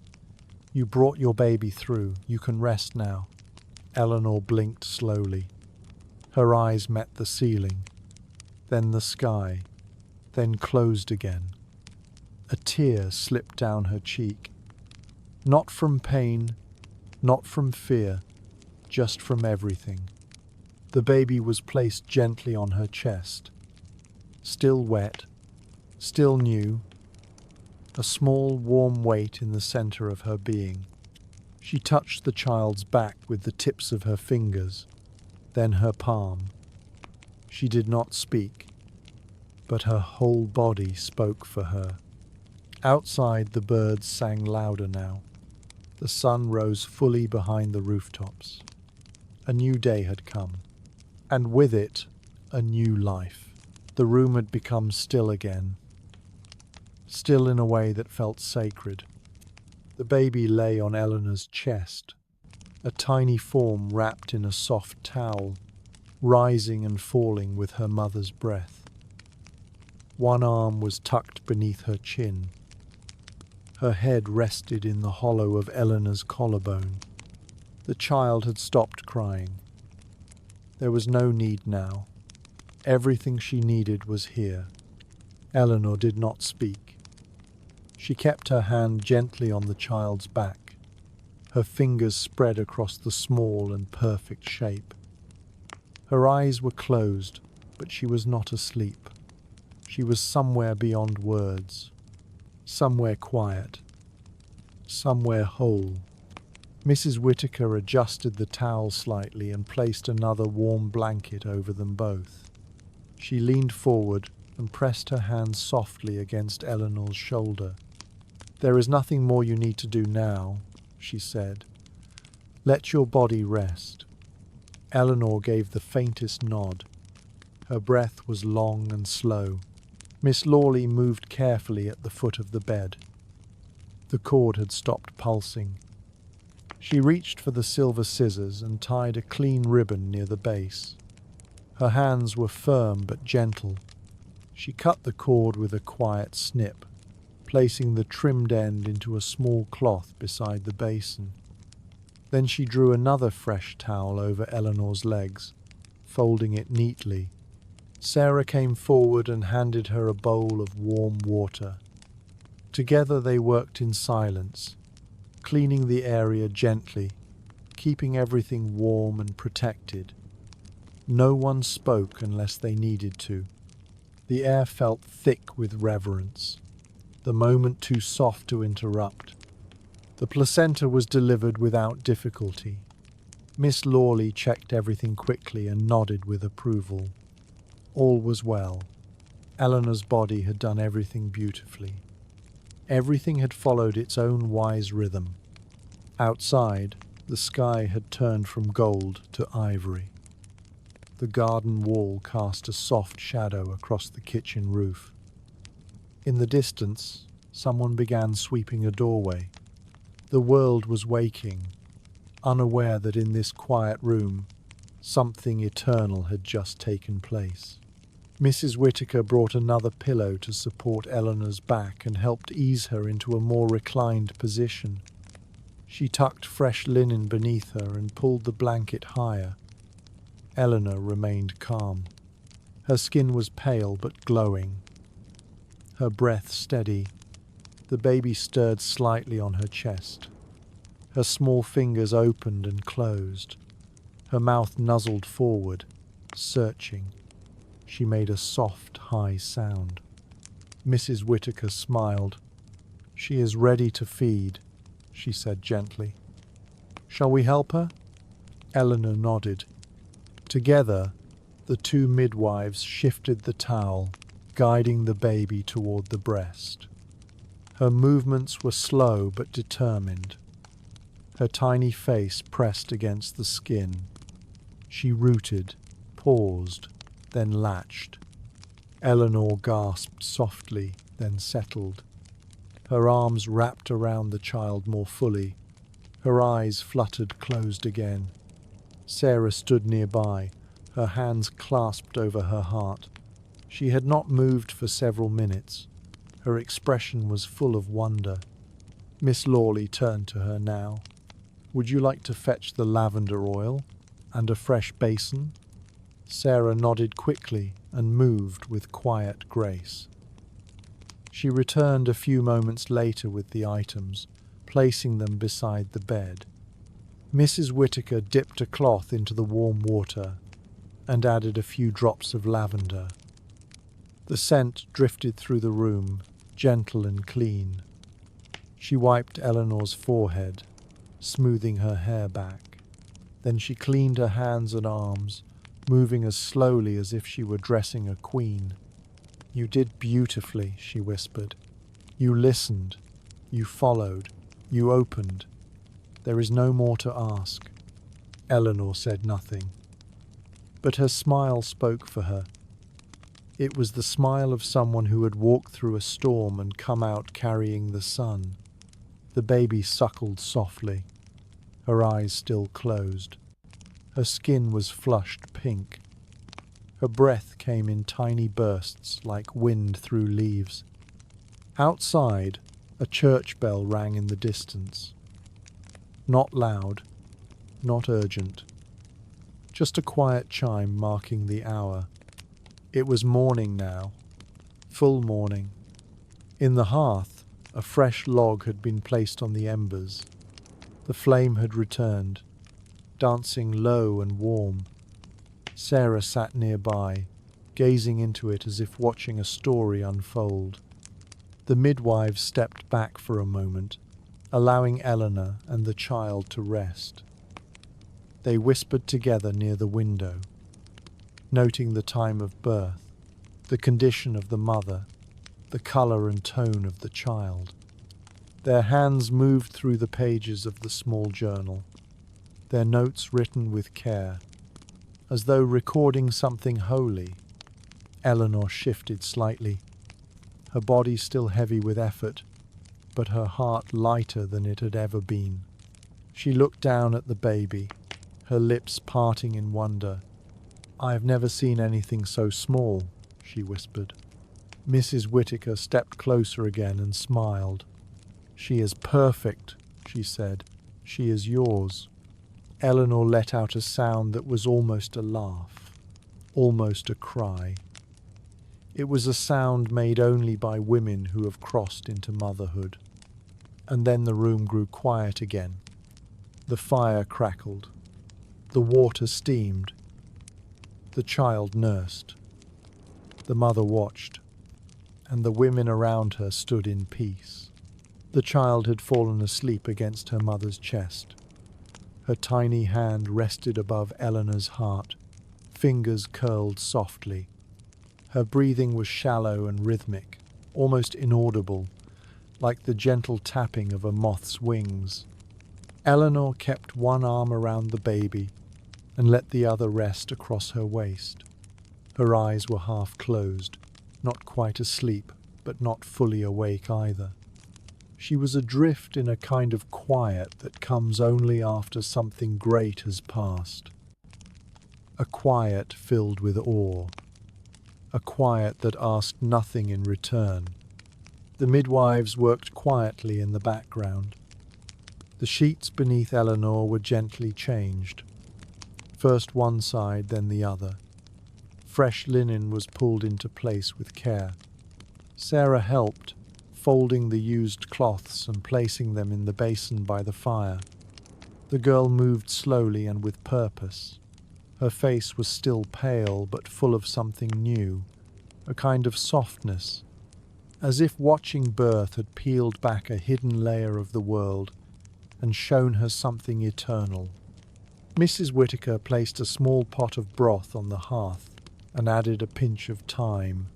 "You brought your baby through. You can rest now." Eleanor blinked slowly. Her eyes met the ceiling, then the sky, then closed again. A tear slipped down her cheek. Not from pain, not from fear, just from everything. The baby was placed gently on her chest. Still wet, still new, a small warm weight in the center of her being. She touched the child's back with the tips of her fingers, then her palm. She did not speak, but her whole body spoke for her. Outside, the birds sang louder now. The sun rose fully behind the rooftops. A new day had come, and with it, a new life. The room had become still again, still in a way that felt sacred. The baby lay on Eleanor's chest, a tiny form wrapped in a soft towel, rising and falling with her mother's breath. One arm was tucked beneath her chin. Her head rested in the hollow of Eleanor's collarbone. The child had stopped crying. There was no need now. Everything she needed was here. Eleanor did not speak. She kept her hand gently on the child's back, her fingers spread across the small and perfect shape. Her eyes were closed, but she was not asleep. She was somewhere beyond words, somewhere quiet, somewhere whole. Mrs. Whittaker adjusted the towel slightly and placed another warm blanket over them both. She leaned forward and pressed her hand softly against Eleanor's shoulder. "There is nothing more you need to do now," she said. "Let your body rest." Eleanor gave the faintest nod. Her breath was long and slow. Miss Lawley moved carefully at the foot of the bed. The cord had stopped pulsing. She reached for the silver scissors and tied a clean ribbon near the base. Her hands were firm but gentle. She cut the cord with a quiet snip, placing the trimmed end into a small cloth beside the basin. Then she drew another fresh towel over Eleanor's legs, folding it neatly. Sarah came forward and handed her a bowl of warm water. Together they worked in silence, cleaning the area gently, keeping everything warm and protected. No one spoke unless they needed to. The air felt thick with reverence, the moment too soft to interrupt. The placenta was delivered without difficulty. Miss Lawley checked everything quickly and nodded with approval. All was well. Eleanor's body had done everything beautifully. Everything had followed its own wise rhythm. Outside, the sky had turned from gold to ivory. The garden wall cast a soft shadow across the kitchen roof. In the distance, someone began sweeping a doorway. The world was waking, unaware that in this quiet room, something eternal had just taken place. Mrs. Whittaker brought another pillow to support Eleanor's back and helped ease her into a more reclined position. She tucked fresh linen beneath her and pulled the blanket higher. Eleanor remained calm. Her skin was pale but glowing, her breath steady. The baby stirred slightly on her chest. Her small fingers opened and closed. Her mouth nuzzled forward, searching. She made a soft, high sound. Mrs. Whittaker smiled. "She is ready to feed," she said gently. "Shall we help her?" Eleanor nodded. Together, the two midwives shifted the towel, guiding the baby toward the breast. Her movements were slow but determined. Her tiny face pressed against the skin. She rooted, paused, then latched. Eleanor gasped softly, then settled. Her arms wrapped around the child more fully. Her eyes fluttered closed again. Sarah stood nearby, her hands clasped over her heart. She had not moved for several minutes. Her expression was full of wonder. Miss Lawley turned to her now. "Would you like to fetch the lavender oil and a fresh basin?" Sarah nodded quickly and moved with quiet grace. She returned a few moments later with the items, placing them beside the bed. Mrs. Whittaker dipped a cloth into the warm water and added a few drops of lavender. The scent drifted through the room, gentle and clean. She wiped Eleanor's forehead, smoothing her hair back. Then she cleaned her hands and arms, moving as slowly as if she were dressing a queen. "You did beautifully," she whispered. "You listened. You followed. You opened. There is no more to ask." Eleanor said nothing, but her smile spoke for her. It was the smile of someone who had walked through a storm and come out carrying the sun. The baby suckled softly, her eyes still closed. Her skin was flushed pink. Her breath came in tiny bursts like wind through leaves. Outside, a church bell rang in the distance. Not loud, not urgent, just a quiet chime marking the hour. It was morning now, full morning. In the hearth, a fresh log had been placed on the embers. The flame had returned, dancing low and warm. Sarah sat nearby, gazing into it as if watching a story unfold. The midwives stepped back for a moment, allowing Eleanor and the child to rest. They whispered together near the window, noting the time of birth, the condition of the mother, the colour and tone of the child. Their hands moved through the pages of the small journal, their notes written with care, as though recording something holy. Eleanor shifted slightly, her body still heavy with effort, but her heart lighter than it had ever been. She looked down at the baby, her lips parting in wonder. "I have never seen anything so small," she whispered. Mrs. Whittaker stepped closer again and smiled. "She is perfect," she said. "She is yours." Eleanor let out a sound that was almost a laugh, almost a cry. It was a sound made only by women who have crossed into motherhood. And then the room grew quiet again. The fire crackled. The water steamed. The child nursed. The mother watched, and the women around her stood in peace. The child had fallen asleep against her mother's chest. Her tiny hand rested above Eleanor's heart, fingers curled softly. Her breathing was shallow and rhythmic, almost inaudible, like the gentle tapping of a moth's wings. Eleanor kept one arm around the baby and let the other rest across her waist. Her eyes were half closed, not quite asleep, but not fully awake either. She was adrift in a kind of quiet that comes only after something great has passed. A quiet filled with awe. A quiet that asked nothing in return. The midwives worked quietly in the background. The sheets beneath Eleanor were gently changed. First one side, then the other. Fresh linen was pulled into place with care. Sarah helped, folding the used cloths and placing them in the basin by the fire. The girl moved slowly and with purpose. Her face was still pale but full of something new, a kind of softness, as if watching birth had peeled back a hidden layer of the world and shown her something eternal. Mrs. Whittaker placed a small pot of broth on the hearth and added a pinch of thyme.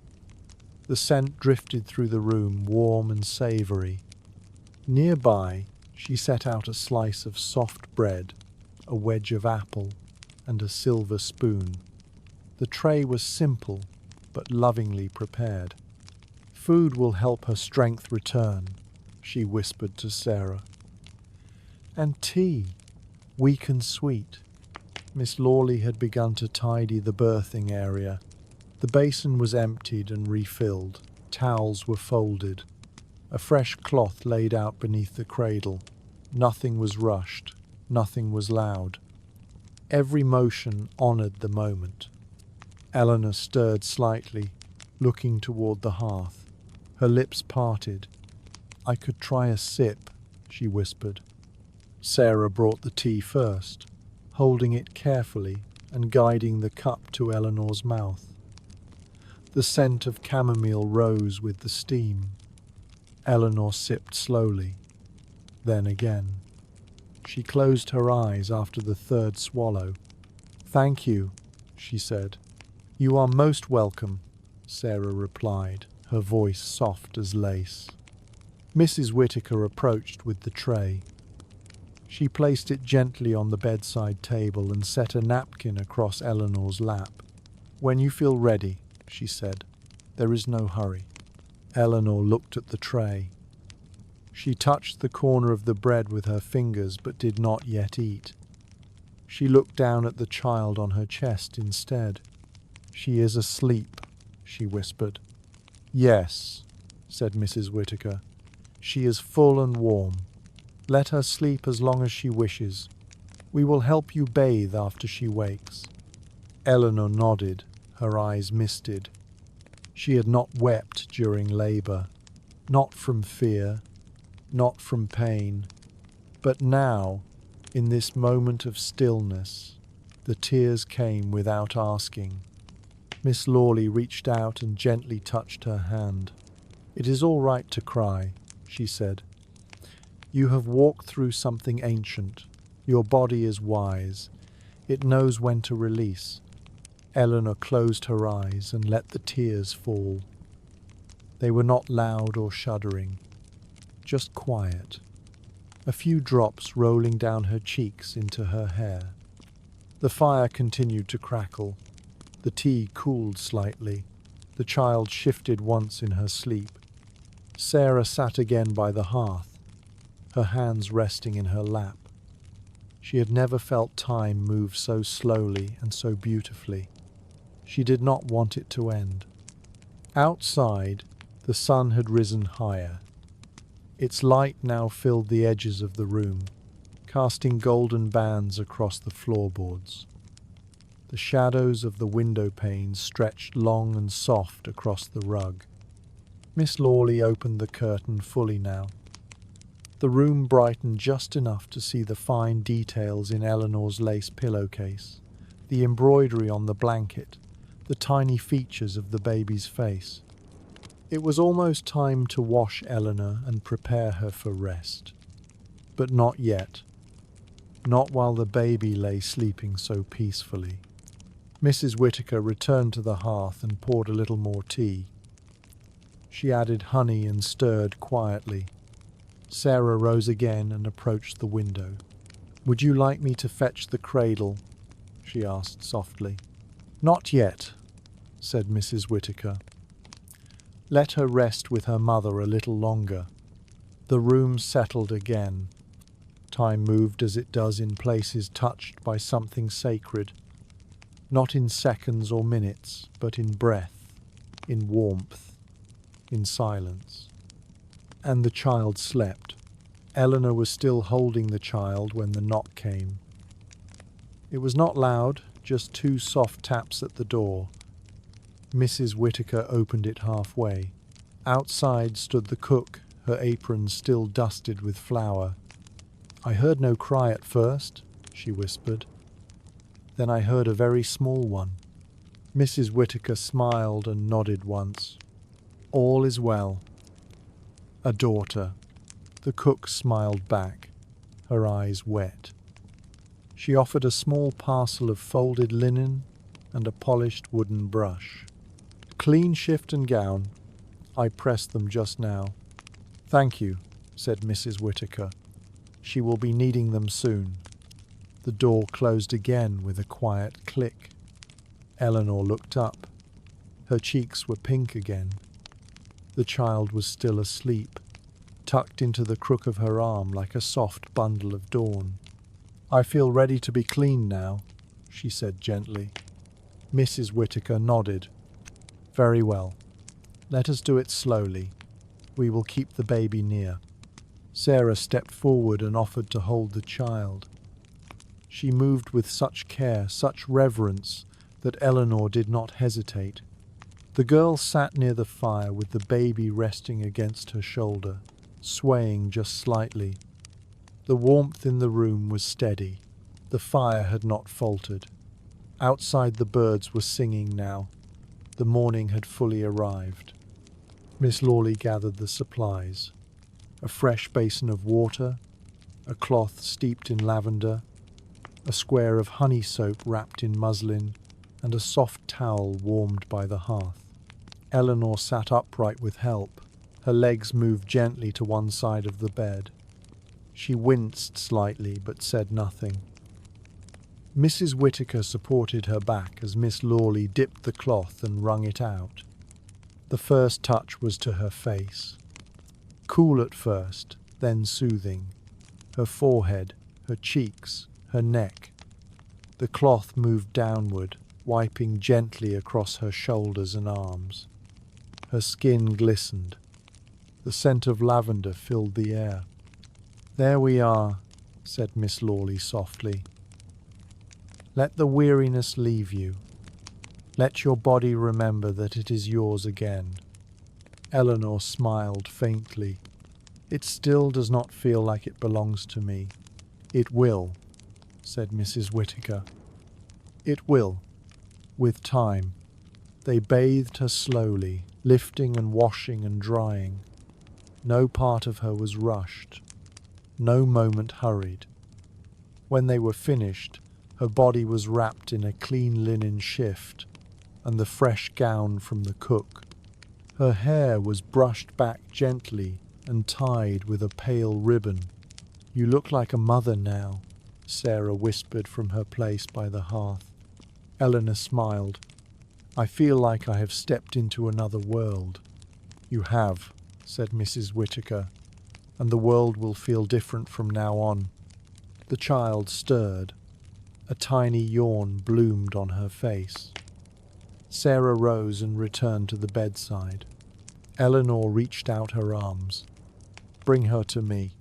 The scent drifted through the room, warm and savoury. Nearby, she set out a slice of soft bread, a wedge of apple, and a silver spoon. The tray was simple, but lovingly prepared. "Food will help her strength return," she whispered to Sarah. "And tea, weak and sweet." Miss Lawley had begun to tidy the birthing area. The basin was emptied and refilled. Towels were folded. A fresh cloth laid out beneath the cradle. Nothing was rushed. Nothing was loud. Every motion honoured the moment. Eleanor stirred slightly, looking toward the hearth. Her lips parted. "I could try a sip," she whispered. Sarah brought the tea first, holding it carefully and guiding the cup to Eleanor's mouth. The scent of chamomile rose with the steam. Eleanor sipped slowly, then again. She closed her eyes after the third swallow. "Thank you," she said. "You are most welcome," Sarah replied, her voice soft as lace. Mrs. Whittaker approached with the tray. She placed it gently on the bedside table and set a napkin across Eleanor's lap. "When you feel ready," she said. "There is no hurry." Eleanor looked at the tray. She touched the corner of the bread with her fingers but did not yet eat. She looked down at the child on her chest instead. "She is asleep," she whispered. "Yes," said Mrs. Whittaker. "She is full and warm. Let her sleep as long as she wishes. We will help you bathe after she wakes." Eleanor nodded, her eyes misted. She had not wept during labor, not from fear, not from pain, but now, in this moment of stillness, the tears came without asking. Miss Lawley reached out and gently touched her hand. "It is all right to cry," she said. "You have walked through something ancient. Your body is wise. It knows when to release." Eleanor closed her eyes and let the tears fall. They were not loud or shuddering, just quiet. A few drops rolling down her cheeks into her hair. The fire continued to crackle. The tea cooled slightly. The child shifted once in her sleep. Sarah sat again by the hearth, her hands resting in her lap. She had never felt time move so slowly and so beautifully. She did not want it to end. Outside, the sun had risen higher. Its light now filled the edges of the room, casting golden bands across the floorboards. The shadows of the window panes stretched long and soft across the rug. Miss Lawley opened the curtain fully now. The room brightened just enough to see the fine details in Eleanor's lace pillowcase, the embroidery on the blanket, the tiny features of the baby's face. It was almost time to wash Eleanor and prepare her for rest. But not yet. Not while the baby lay sleeping so peacefully. Mrs. Whittaker returned to the hearth and poured a little more tea. She added honey and stirred quietly. Sarah rose again and approached the window. "Would you like me to fetch the cradle?" she asked softly. "Not yet," said Mrs. Whittaker. Let her rest with her mother a little longer. The room settled again. Time moved as it does in places touched by something sacred, not in seconds or minutes, but in breath, in warmth, in silence. And the child slept. Eleanor was still holding the child when the knock came. It was not loud, just 2 soft taps at the door. Mrs. Whittaker opened it halfway. Outside stood the cook, her apron still dusted with flour. "I heard no cry at first," she whispered. "Then I heard a very small one." Mrs. Whittaker smiled and nodded once. "All is well." "A daughter." The cook smiled back, her eyes wet. She offered a small parcel of folded linen and a polished wooden brush. "Clean shift and gown. I pressed them just now." "Thank you," said Mrs. Whittaker. "She will be needing them soon." The door closed again with a quiet click. Eleanor looked up. Her cheeks were pink again. The child was still asleep, tucked into the crook of her arm like a soft bundle of dawn. "I feel ready to be cleaned now," she said gently. Mrs. Whittaker nodded. "Very well. Let us do it slowly. We will keep the baby near." Sarah stepped forward and offered to hold the child. She moved with such care, such reverence, that Eleanor did not hesitate. The girl sat near the fire with the baby resting against her shoulder, swaying just slightly. The warmth in the room was steady. The fire had not faltered. Outside the birds were singing now. The morning had fully arrived. Miss Lawley gathered the supplies. A fresh basin of water, a cloth steeped in lavender, a square of honey soap wrapped in muslin, and a soft towel warmed by the hearth. Eleanor sat upright with help. Her legs moved gently to one side of the bed. She winced slightly but said nothing. Mrs. Whittaker supported her back as Miss Lawley dipped the cloth and wrung it out. The first touch was to her face. Cool at first, then soothing. Her forehead, her cheeks, her neck. The cloth moved downward, wiping gently across her shoulders and arms. Her skin glistened. The scent of lavender filled the air. "There we are," said Miss Lawley softly. "Let the weariness leave you. Let your body remember that it is yours again." Eleanor smiled faintly. "It still does not feel like it belongs to me." "It will," said Mrs. Whittaker. "It will, with time." They bathed her slowly, lifting and washing and drying. No part of her was rushed. No moment hurried. When they were finished, her body was wrapped in a clean linen shift and the fresh gown from the cook. Her hair was brushed back gently and tied with a pale ribbon. "You look like a mother now," Sarah whispered from her place by the hearth. Eleanor smiled. "I feel like I have stepped into another world." "You have," said Mrs. Whittaker, "and the world will feel different from now on." The child stirred. A tiny yawn bloomed on her face. Sarah rose and returned to the bedside. Eleanor reached out her arms. "Bring her to me."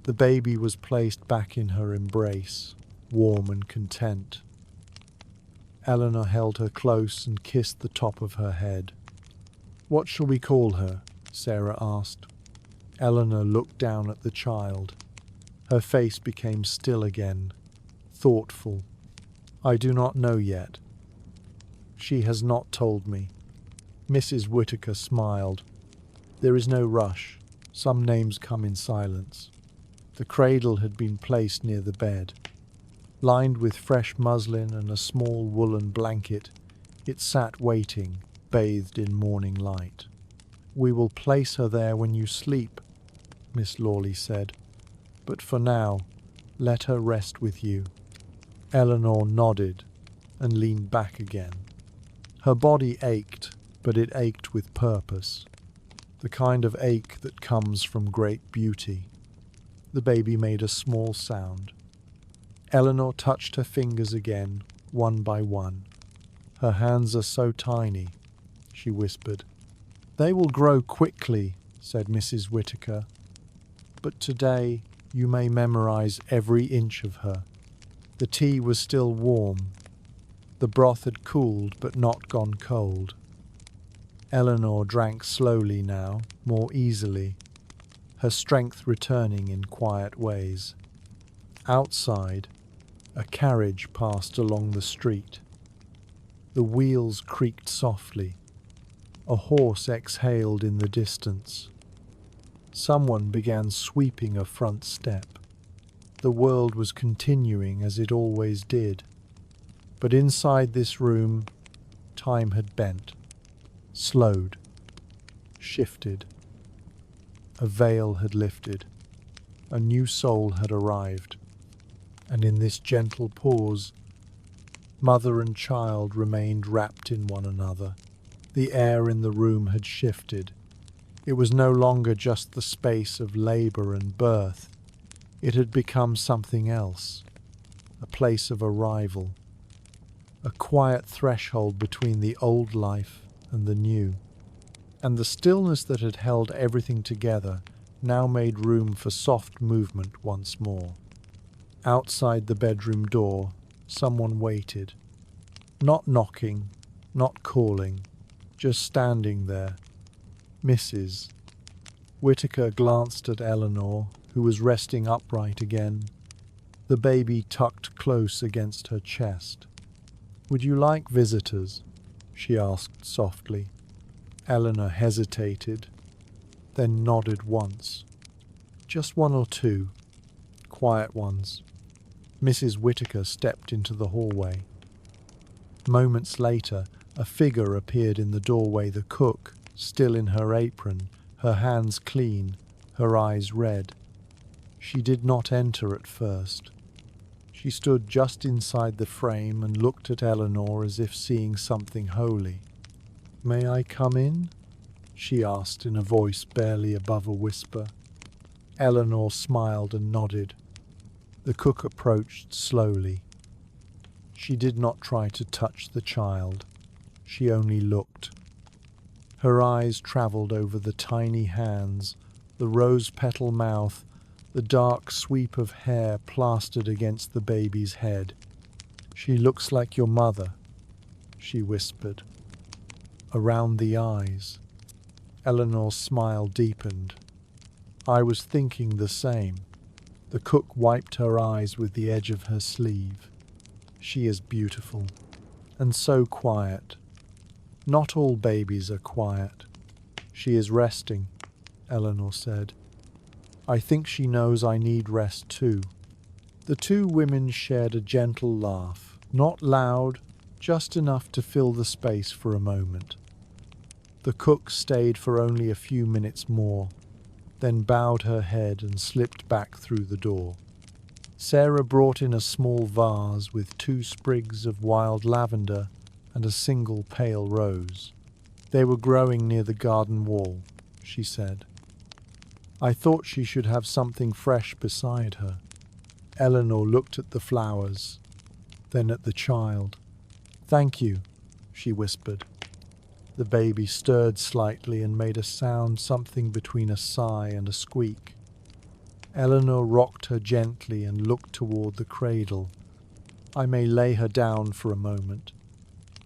The baby was placed back in her embrace, warm and content. Eleanor held her close and kissed the top of her head. "What shall we call her?" Sarah asked. Eleanor looked down at the child. Her face became still again, thoughtful. "I do not know yet. She has not told me." Mrs. Whittaker smiled. "There is no rush. Some names come in silence." The cradle had been placed near the bed. Lined with fresh muslin and a small woolen blanket, it sat waiting, bathed in morning light. "We will place her there when you sleep," Miss Lawley said. "But for now, let her rest with you." Eleanor nodded and leaned back again. Her body ached, but it ached with purpose, the kind of ache that comes from great beauty. The baby made a small sound. Eleanor touched her fingers again, one by one. "Her hands are so tiny," she whispered. "They will grow quickly," said Mrs. Whittaker. "But today you may memorize every inch of her." The tea was still warm. The broth had cooled but not gone cold. Eleanor drank slowly now, more easily, her strength returning in quiet ways. Outside, a carriage passed along the street. The wheels creaked softly. A horse exhaled in the distance. Someone began sweeping a front step. The world was continuing as it always did. But inside this room, time had bent, slowed, shifted. A veil had lifted. A new soul had arrived. And in this gentle pause, mother and child remained wrapped in one another. The air in the room had shifted. It was no longer just the space of labor and birth. It had become something else, a place of arrival, a quiet threshold between the old life and the new. And the stillness that had held everything together now made room for soft movement once more. Outside the bedroom door, someone waited, not knocking, not calling, just standing there. Mrs. Whittaker glanced at Eleanor, who was resting upright again, the baby tucked close against her chest. "Would you like visitors?" she asked softly. Eleanor hesitated, then nodded once. "Just one or two. Quiet ones." Mrs. Whittaker stepped into the hallway. Moments later, a figure appeared in the doorway, the cook, still in her apron, her hands clean, her eyes red. She did not enter at first. She stood just inside the frame and looked at Eleanor as if seeing something holy. "May I come in?" she asked in a voice barely above a whisper. Eleanor smiled and nodded. The cook approached slowly. She did not try to touch the child. She only looked. Her eyes traveled over the tiny hands, the rose-petal mouth, the dark sweep of hair plastered against the baby's head. "She looks like your mother," she whispered. "Around the eyes." Eleanor's smile deepened. "I was thinking the same." The cook wiped her eyes with the edge of her sleeve. "She is beautiful, and so quiet. Not all babies are quiet." "She is resting," Eleanor said. "I think she knows I need rest too." The two women shared a gentle laugh, not loud, just enough to fill the space for a moment. The cook stayed for only a few minutes more, then bowed her head and slipped back through the door. Sarah brought in a small vase with 2 sprigs of wild lavender and a single pale rose. They were growing near the garden wall, she said. I thought she should have something fresh beside her. Eleanor looked at the flowers, then at the child. "Thank you," she whispered. The baby stirred slightly and made a sound something between a sigh and a squeak. Eleanor rocked her gently and looked toward the cradle. "I may lay her down for a moment."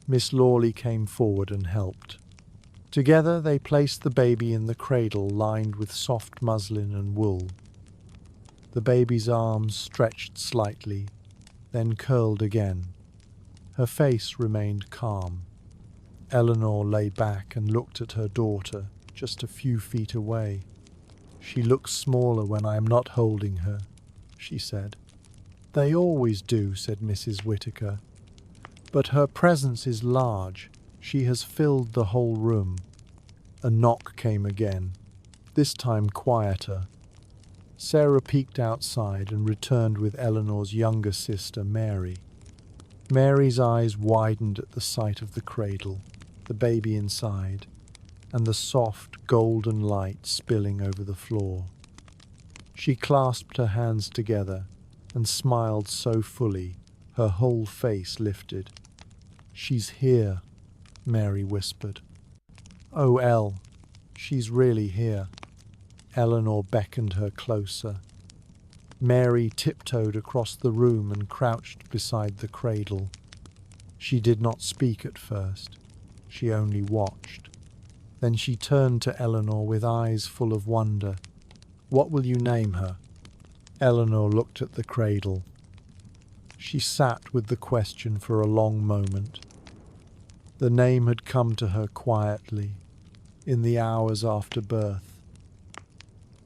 Miss Lawley came forward and helped. Together they placed the baby in the cradle lined with soft muslin and wool. The baby's arms stretched slightly, then curled again. Her face remained calm. Eleanor lay back and looked at her daughter, just a few feet away. "She looks smaller when I am not holding her," she said. "They always do," said Mrs. Whittaker. "But her presence is large. She has filled the whole room." A knock came again, this time quieter. Sarah peeked outside and returned with Eleanor's younger sister, Mary. Mary's eyes widened at the sight of the cradle, the baby inside, and the soft golden light spilling over the floor. She clasped her hands together and smiled so fully, her whole face lifted. "She's here," Mary whispered. "Oh, Elle, she's really here." Eleanor beckoned her closer. Mary tiptoed across the room and crouched beside the cradle. She did not speak at first. She only watched. Then she turned to Eleanor with eyes full of wonder. "What will you name her?" Eleanor looked at the cradle. She sat with the question for a long moment. The name had come to her quietly, in the hours after birth.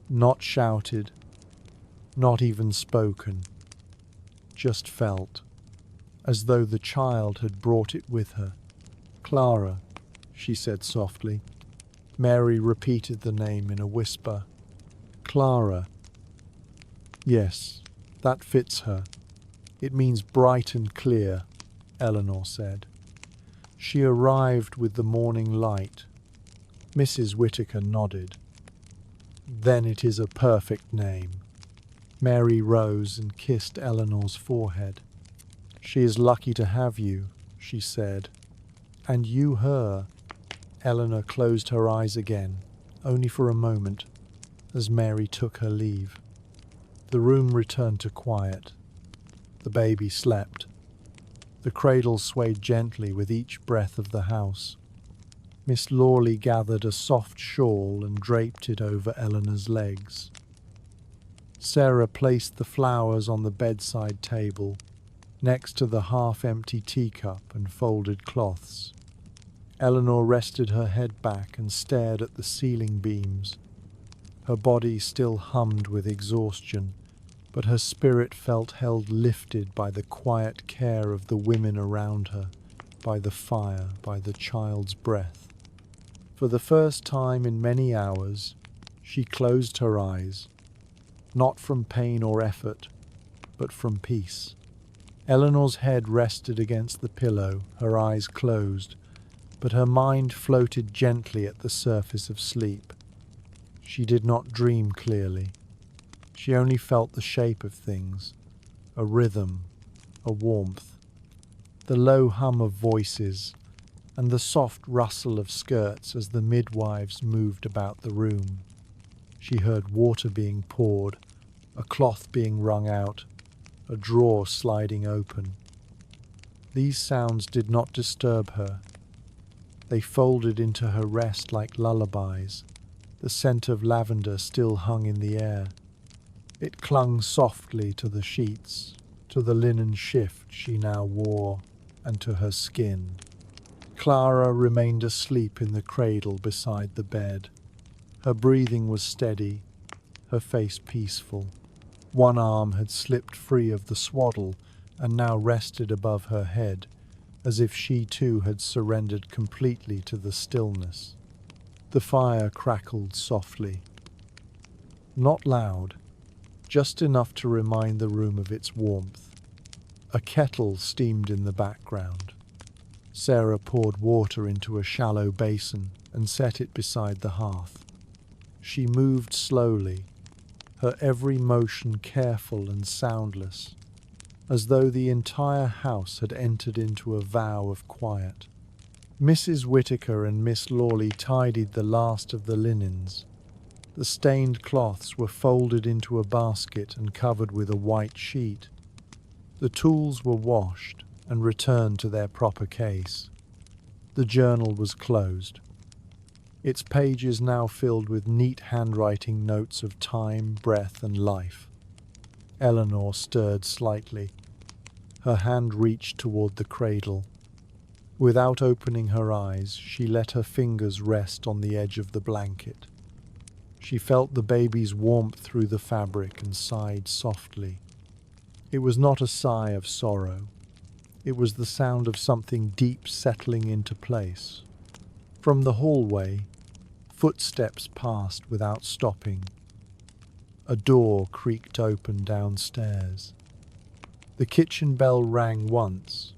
Not shouted, not even spoken, just felt, as though the child had brought it with her. "Clara," she said softly. Mary repeated the name in a whisper. "Clara." "Yes, that fits her. It means bright and clear," Eleanor said. "She arrived with the morning light." Mrs. Whittaker nodded. "Then it is a perfect name." Mary rose and kissed Eleanor's forehead. "She is lucky to have you," she said. "And you her." Eleanor closed her eyes again, only for a moment, as Mary took her leave. The room returned to quiet. The baby slept. The cradle swayed gently with each breath of the house. Miss Lawley gathered a soft shawl and draped it over Eleanor's legs. Sarah placed the flowers on the bedside table, next to the half-empty teacup and folded cloths. Eleanor rested her head back and stared at the ceiling beams. Her body still hummed with exhaustion, but her spirit felt held lifted by the quiet care of the women around her, by the fire, by the child's breath. For the first time in many hours, she closed her eyes, not from pain or effort, but from peace. Eleanor's head rested against the pillow, her eyes closed, but her mind floated gently at the surface of sleep. She did not dream clearly. She only felt the shape of things, a rhythm, a warmth, the low hum of voices, and the soft rustle of skirts as the midwives moved about the room. She heard water being poured, a cloth being wrung out, a drawer sliding open. These sounds did not disturb her. They folded into her rest like lullabies. The scent of lavender still hung in the air. It clung softly to the sheets, to the linen shift she now wore, and to her skin. Clara remained asleep in the cradle beside the bed. Her breathing was steady, her face peaceful. One arm had slipped free of the swaddle and now rested above her head, as if she too had surrendered completely to the stillness. The fire crackled softly. Not loud, just enough to remind the room of its warmth. A kettle steamed in the background. Sarah poured water into a shallow basin and set it beside the hearth. She moved slowly, her every motion careful and soundless, as though the entire house had entered into a vow of quiet. Mrs. Whittaker and Miss Lawley tidied the last of the linens. The stained cloths were folded into a basket and covered with a white sheet. The tools were washed and returned to their proper case. The journal was closed, its pages now filled with neat handwriting notes of time, breath, and life. Eleanor stirred slightly. Her hand reached toward the cradle. Without opening her eyes, she let her fingers rest on the edge of the blanket. She felt the baby's warmth through the fabric and sighed softly. It was not a sigh of sorrow. It was the sound of something deep settling into place. From the hallway, footsteps passed without stopping. A door creaked open downstairs. The kitchen bell rang once.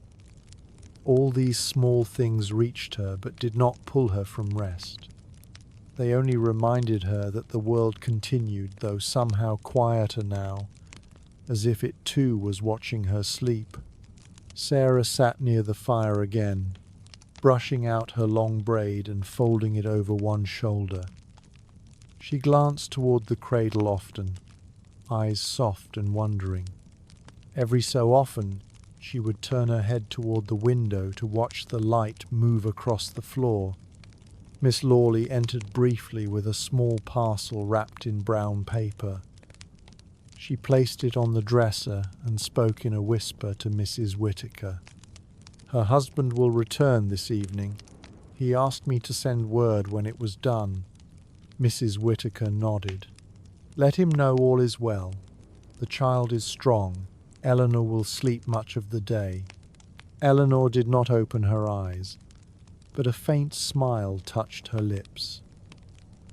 All these small things reached her but did not pull her from rest. They only reminded her that the world continued, though somehow quieter now, as if it too was watching her sleep. Sarah sat near the fire again, brushing out her long braid and folding it over one shoulder. She glanced toward the cradle often, eyes soft and wondering. Every so often, she would turn her head toward the window to watch the light move across the floor. Miss Lawley entered briefly with a small parcel wrapped in brown paper. She placed it on the dresser and spoke in a whisper to Mrs. Whittaker. "Her husband will return this evening. He asked me to send word when it was done." Mrs. Whittaker nodded. "Let him know all is well. The child is strong. Eleanor will sleep much of the day." Eleanor did not open her eyes, but a faint smile touched her lips.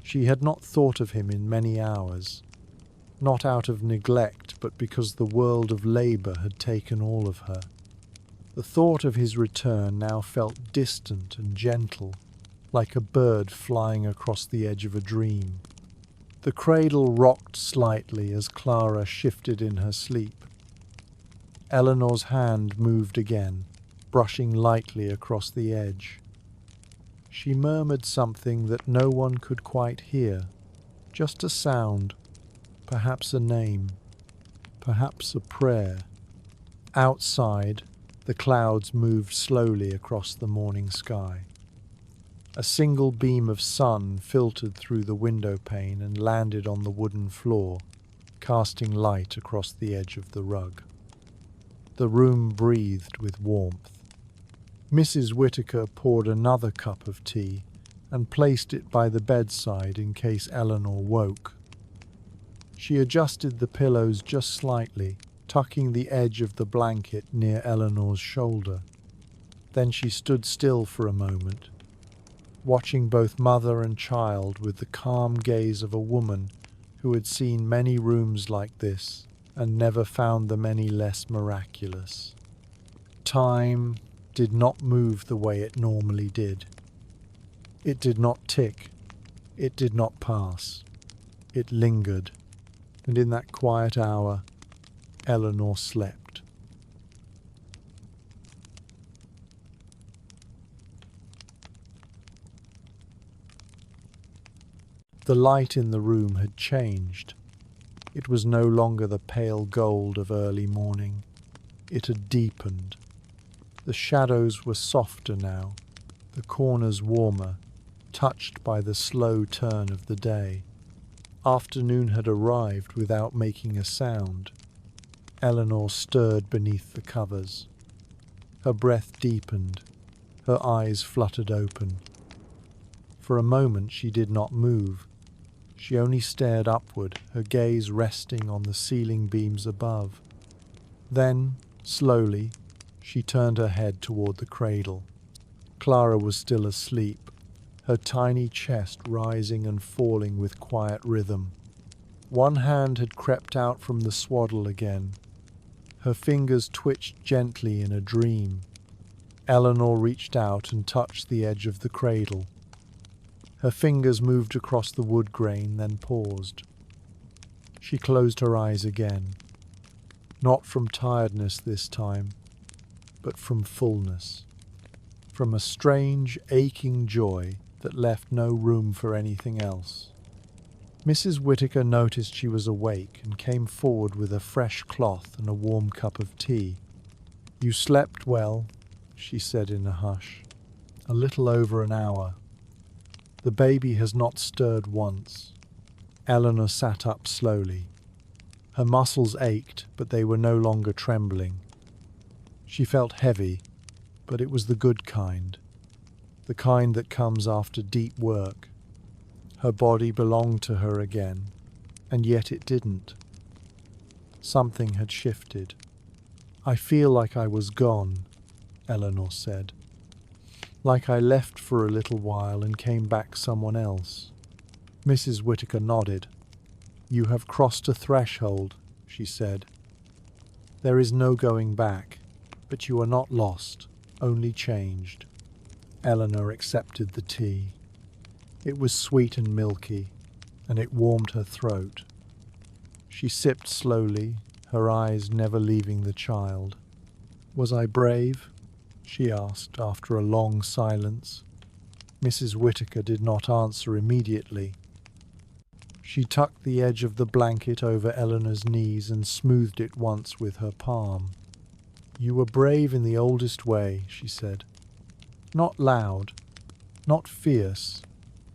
She had not thought of him in many hours, not out of neglect, but because the world of labour had taken all of her. The thought of his return now felt distant and gentle, like a bird flying across the edge of a dream. The cradle rocked slightly as Clara shifted in her sleep. Eleanor's hand moved again, brushing lightly across the edge. She murmured something that no one could quite hear, just a sound, perhaps a name, perhaps a prayer. Outside, the clouds moved slowly across the morning sky. A single beam of sun filtered through the window pane and landed on the wooden floor, casting light across the edge of the rug. The room breathed with warmth. Mrs. Whittaker poured another cup of tea and placed it by the bedside in case Eleanor woke. She adjusted the pillows just slightly, tucking the edge of the blanket near Eleanor's shoulder. Then she stood still for a moment, watching both mother and child with the calm gaze of a woman who had seen many rooms like this and never found them any less miraculous. Time did not move the way it normally did. It did not tick. It did not pass. It lingered, and in that quiet hour, Eleanor slept. The light in the room had changed. It was no longer the pale gold of early morning. It had deepened. The shadows were softer now, the corners warmer, touched by the slow turn of the day. Afternoon had arrived without making a sound. Eleanor stirred beneath the covers. Her breath deepened. Her eyes fluttered open. For a moment she did not move. She only stared upward, her gaze resting on the ceiling beams above. Then, slowly, she turned her head toward the cradle. Clara was still asleep, her tiny chest rising and falling with quiet rhythm. One hand had crept out from the swaddle again. Her fingers twitched gently in a dream. Eleanor reached out and touched the edge of the cradle. Her fingers moved across the wood grain, then paused. She closed her eyes again, not from tiredness this time, but from fullness, from a strange, aching joy that left no room for anything else. Mrs. Whittaker noticed she was awake and came forward with a fresh cloth and a warm cup of tea. "You slept well," she said in a hush. "A little over an hour. The baby has not stirred once." Eleanor sat up slowly. Her muscles ached, but they were no longer trembling. She felt heavy, but it was the good kind, the kind that comes after deep work. Her body belonged to her again, and yet it didn't. Something had shifted. "I feel like I was gone," Eleanor said. "Like I left for a little while and came back someone else." Mrs. Whittaker nodded. "You have crossed a threshold," she said. "There is no going back, but you are not lost, only changed." Eleanor accepted the tea. It was sweet and milky, and it warmed her throat. She sipped slowly, her eyes never leaving the child. "Was I brave?" she asked after a long silence. Mrs. Whittaker did not answer immediately. She tucked the edge of the blanket over Eleanor's knees and smoothed it once with her palm. "You were brave in the oldest way," she said. "Not loud, not fierce,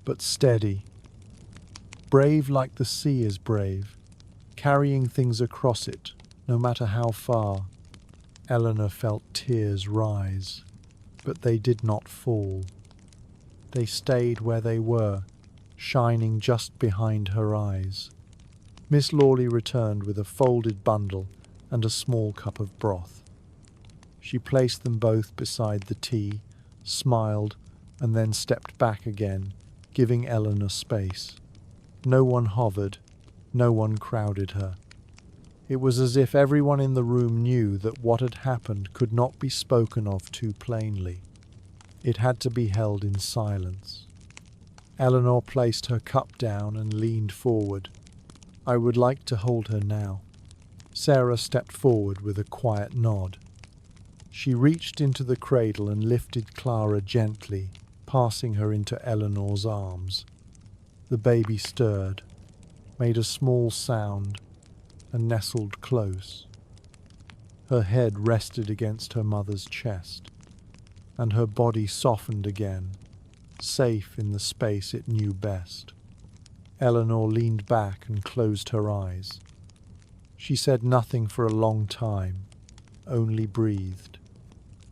but steady. Brave like the sea is brave, carrying things across it, no matter how far." Eleanor felt tears rise, but they did not fall. They stayed where they were, shining just behind her eyes. Miss Lawley returned with a folded bundle and a small cup of broth. She placed them both beside the tea, smiled, and then stepped back again, giving Eleanor space. No one hovered, no one crowded her. It was as if everyone in the room knew that what had happened could not be spoken of too plainly. It had to be held in silence. Eleanor placed her cup down and leaned forward. "I would like to hold her now." Sarah stepped forward with a quiet nod. She reached into the cradle and lifted Clara gently, passing her into Eleanor's arms. The baby stirred, made a small sound, and nestled close. Her head rested against her mother's chest, and her body softened again, safe in the space it knew best. Eleanor leaned back and closed her eyes. She said nothing for a long time, only breathed.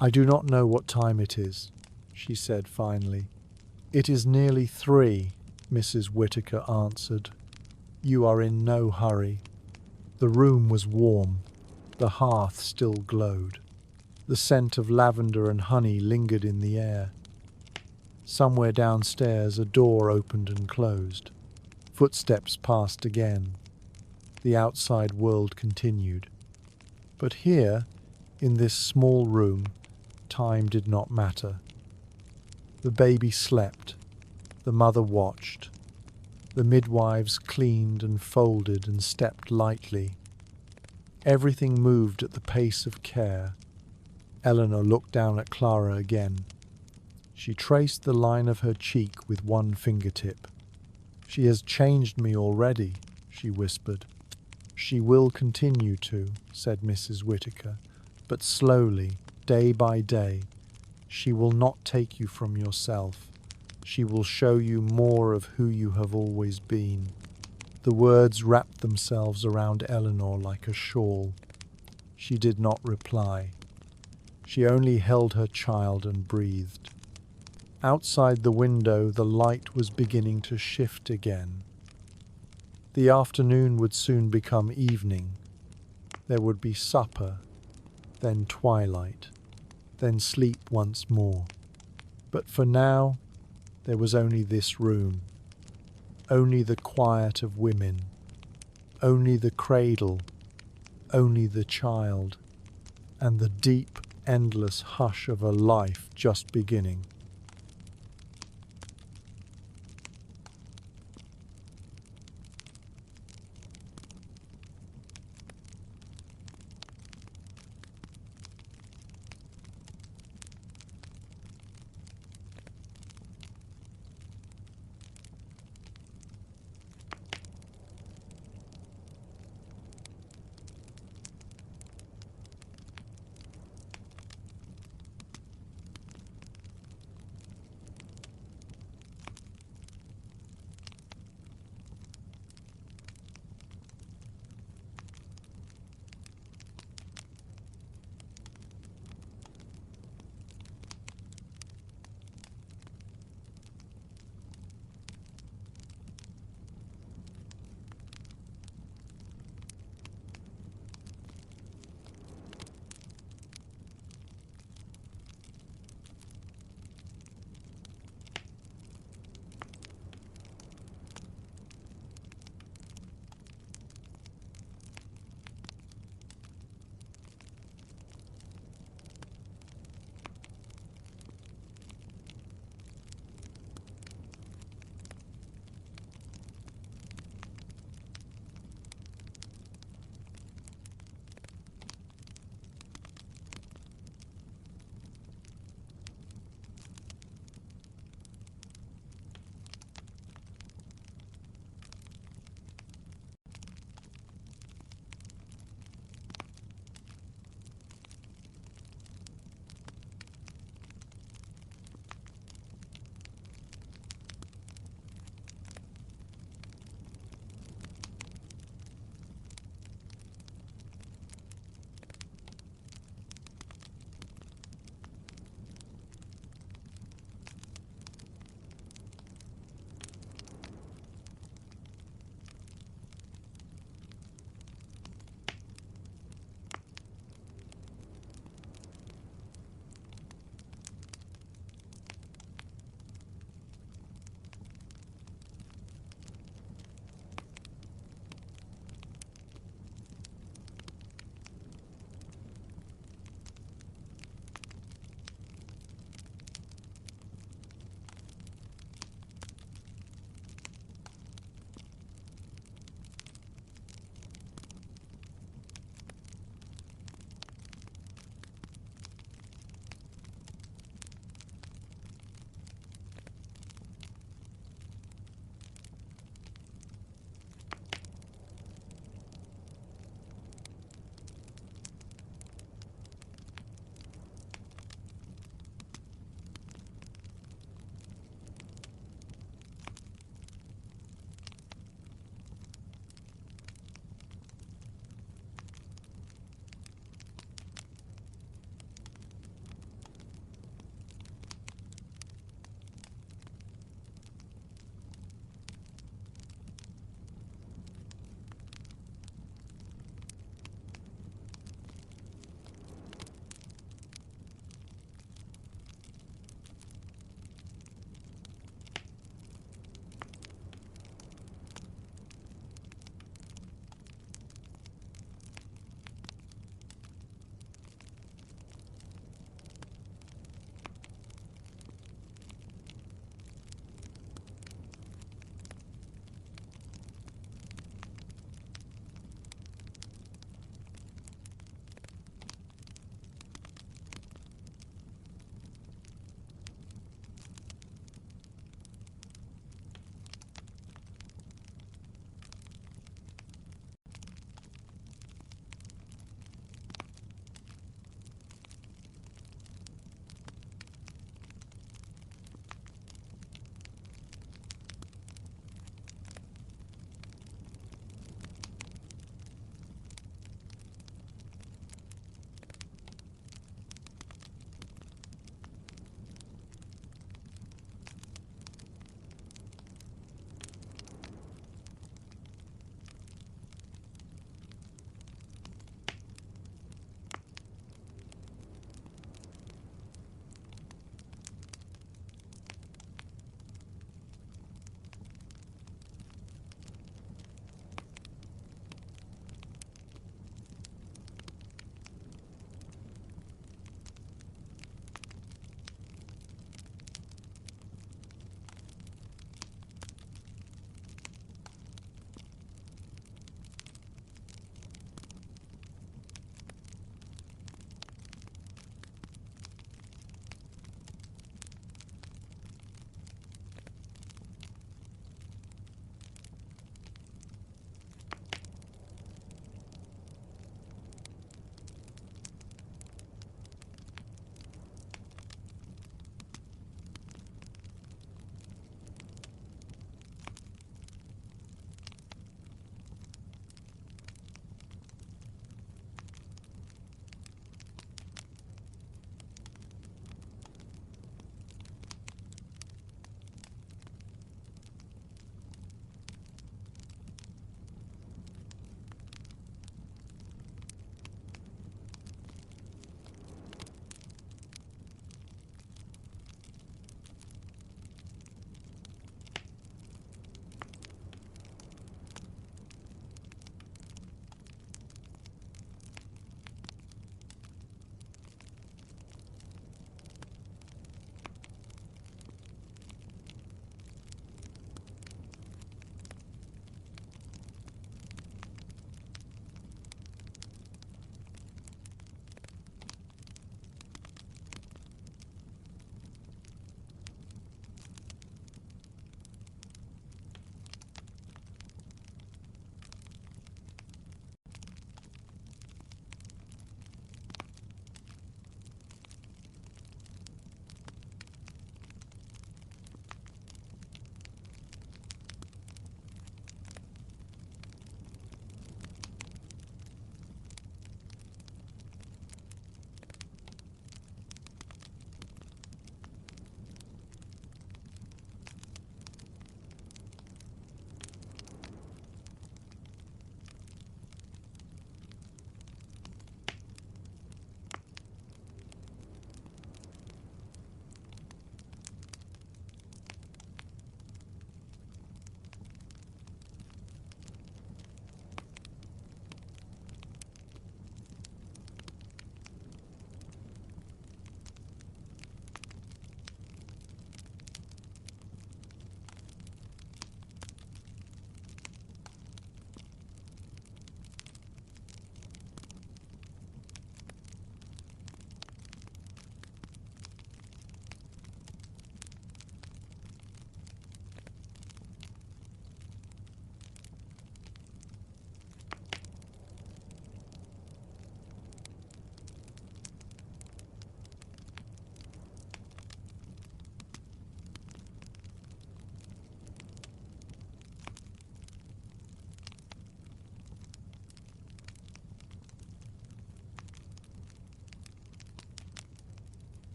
"I do not know what time it is," she said finally. "It is nearly 3, Mrs. Whittaker answered. "You are in no hurry." The room was warm. The hearth still glowed. The scent of lavender and honey lingered in the air. Somewhere downstairs a door opened and closed. Footsteps passed again. The outside world continued. But here, in this small room, time did not matter. The baby slept. The mother watched. The midwives cleaned and folded and stepped lightly. Everything moved at the pace of care. Eleanor looked down at Clara again. She traced the line of her cheek with one fingertip. "She has changed me already," she whispered. "She will continue to," said Mrs. Whittaker, "but slowly, day by day. She will not take you from yourself. She will show you more of who you have always been." The words wrapped themselves around Eleanor like a shawl. She did not reply. She only held her child and breathed. Outside the window, the light was beginning to shift again. The afternoon would soon become evening. There would be supper, then twilight, then sleep once more. But for now, there was only this room, only the quiet of women, only the cradle, only the child, and the deep, endless hush of a life just beginning.